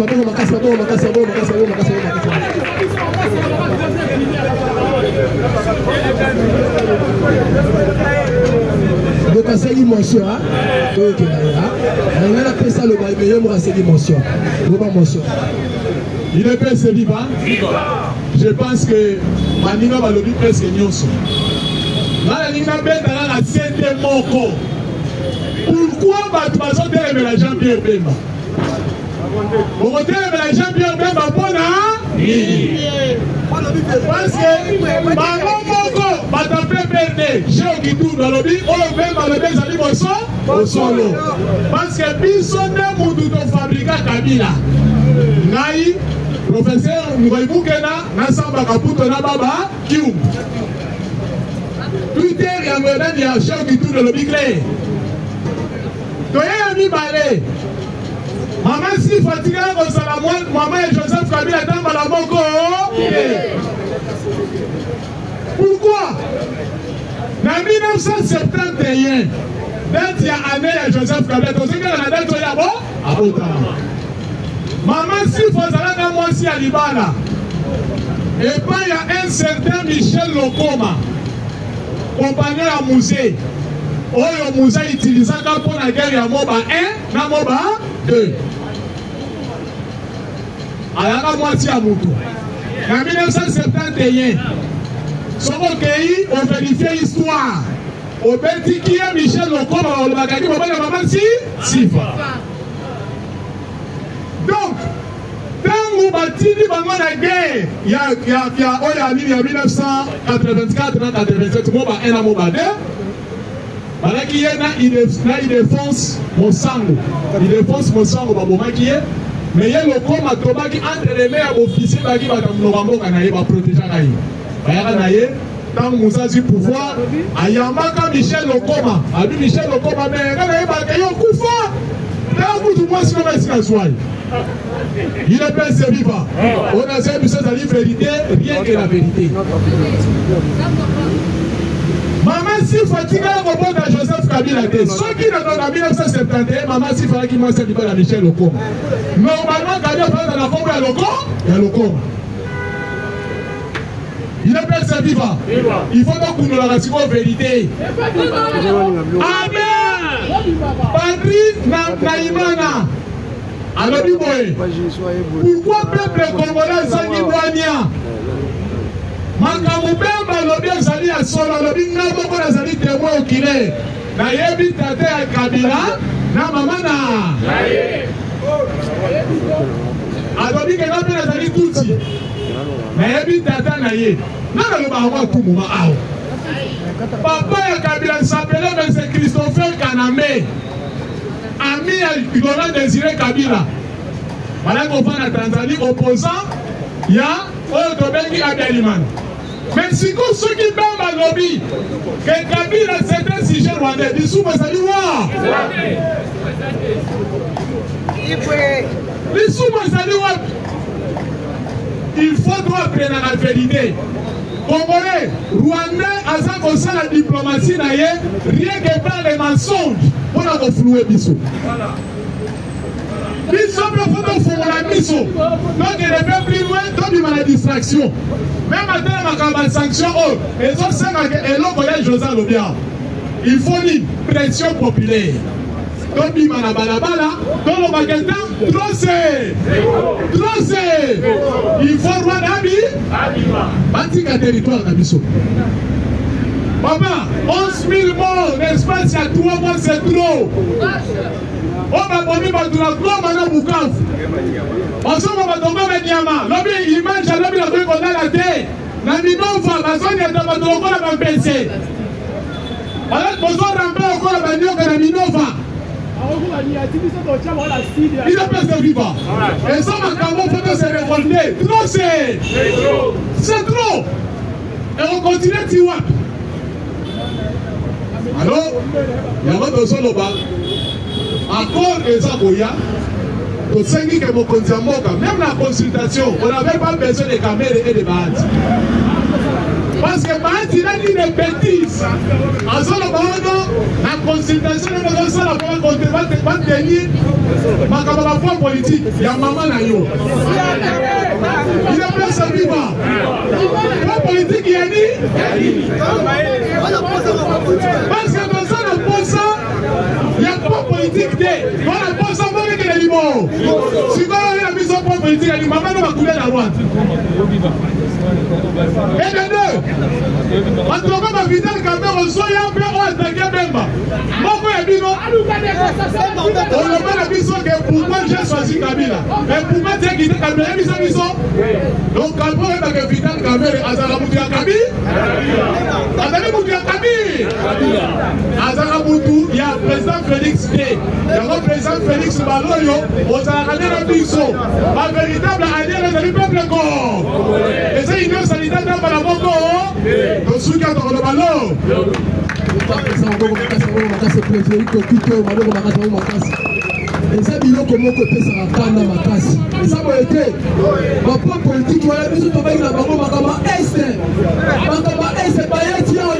donc c'est l'émotion hein donc on a appelé ça le meilleur moi c'est l'émotion le bon motion. Il est presque vivant. Je pense que Manino va le dire presque nyonso. Malinga Benda la cité moko. Pourquoi Batmazo de la Jean-Pierre Bemba? Bokote la gens bien même bapona. Parce que bango moko batape perde. J'ai qui tourne dans le bi, on même dans le bezali boso solo. Parce que biso ne mutu to fabrica Kabila. Ngai professeur Ngoibukena na samba kaputo na baba kium. Twitter ya ngwena ya chef qui tourne dans le bi clé. Toye mi balé. Maman si fatigué comme ça la moine, maman et Joseph Kabila dans la moko. Pourquoi? En 1971, date ya année ya Joseph Kabila, tu sais que la date ya bon? Maman si fozala na moi si à Libana. Et pas il y a un certain Michel Lokoma, compagnon à musée. Oyo Moussa utilisa pour la guerre ya Moba 1 na Moba 2. Alaka moitié à Moutou. En 1971, son pays, on vérifié l'histoire. Au petit qui est Michel Lokoma, on l'a gagné, on va la maman si Sifa. Donc, quand vous bâtissez la guerre, il y a 1984, 1987, Moba 1 na Moba 2. Voilà qui est là, il défonce mon sang. Il défonce mon sang au moment qui est. Mais il y a le corps qui entre les mains officiers qui va protéger Naï. Naï, tant que Moussa du pouvoir, Ayamaka Michel Lokoma. Abi Michel Lokoma, mais Naï va gagner au coup fort. Tant que tout le monde se met à soi. Il est bien servi pas. On a cette vérité, rien que la vérité. Maman si fatigué au robot de Joseph Kabila. Ceux qui n'ont en 1971, maman si fallait qu'il m'a servi à Michel Lokoma. Normalement, Kabila fait dans la forme de Lokoma. Il est bien servi pas. Il faut donc qu'on nous la rassure en vérité. Amen. Patrie Naïmana. Alors, pourquoi peuple congolais s'en Makamubemba lobi ezali ya solo lobi nga moko nazali témoin okile nayebi tata ya Kabila na mama na alobi ke nga mpe nazali tuti nayebi tata na ye nga nalobaka mwa tu moma awa papa ya Kabila nsapele mese Christopher Kaname ami ya Laurent Désiré Kabila balaki ofanda na Tanzanie opposant ya oyo tobengi Abdeliman. Mais si vous ceux qui parlent à lobby, que Kabila c'est un sujet rwandais, du sous ça dit quoi? Du sous ça dit quoi? Il faut droit prendre la vérité. Congolais, Rwandais, à ça qu'on sait la diplomatie d'ailleurs, rien que par les mensonges, on a refloué Bissou. Bissou, il faut qu'on fasse la Bissou. Donc il est bien plus loin, donc il y a la distraction. Même à la sanction, les autres savent que l'on collège José Lobia. Il faut une pression populaire. Donc il y a la balabala, donc le magasin, trop c'est. Il faut roi d'Abi, bâtir un territoire d'Abisso. Papa, 11 000 morts, l'espace il y a 3 mois, c'est trop. On va prendre la gloire maintenant au Bukavu. On s'en va tomber avec Niama. L'homme, il mange à l'homme, il a pris qu'on a la terre. Naminova, la zone est dans le encore à PC. Alors, on s'en remplit encore à Naminova. Il a pas de vivant. Et ça, ma caméra, il faut se révolter. Trop, c'est trop. Et on continue à tirer. Alors, il y a besoin de l'Oba. Encore les Aboya, au Sengi que mon Konzamoka, même la consultation, on n'avait pas besoin de caméras et de bâtiments. Parce que Bahati il a dit des bêtises. En ce moment, la consultation, on va tenir ma foi politique. Il y a maman Nayo. Il est plus servi par. La politique, il a dit. Parce que dans ça, on pense ça. Il n'y a pas de politique. On a pas ça, on va dire que les libres. Si on a mis son point politique, il maman va couler la droite. Et de deux, en tout cas, ma vitale caméra, on soit un peu attaqué Bemba. Mon frère dit non. oloba na biso ke pourquoi j'ai choisi Kabila mais pourquoi tu as quitté Kabila biso donc quand on est avec Vital Kamerhe azala mutu ya Kabila azali mutu ya Kabila azala mutu ya président Félix T yango président Félix Baloyo ozalaka nde na biso ba véritable allié ezali peuple Congo eza union sanitaire na bala moko tosuki atokoloba lo eza biloko moko epesaka kanda makasi eza boye te bapo politike wana biso tobengi na bango makambo este bayeti awa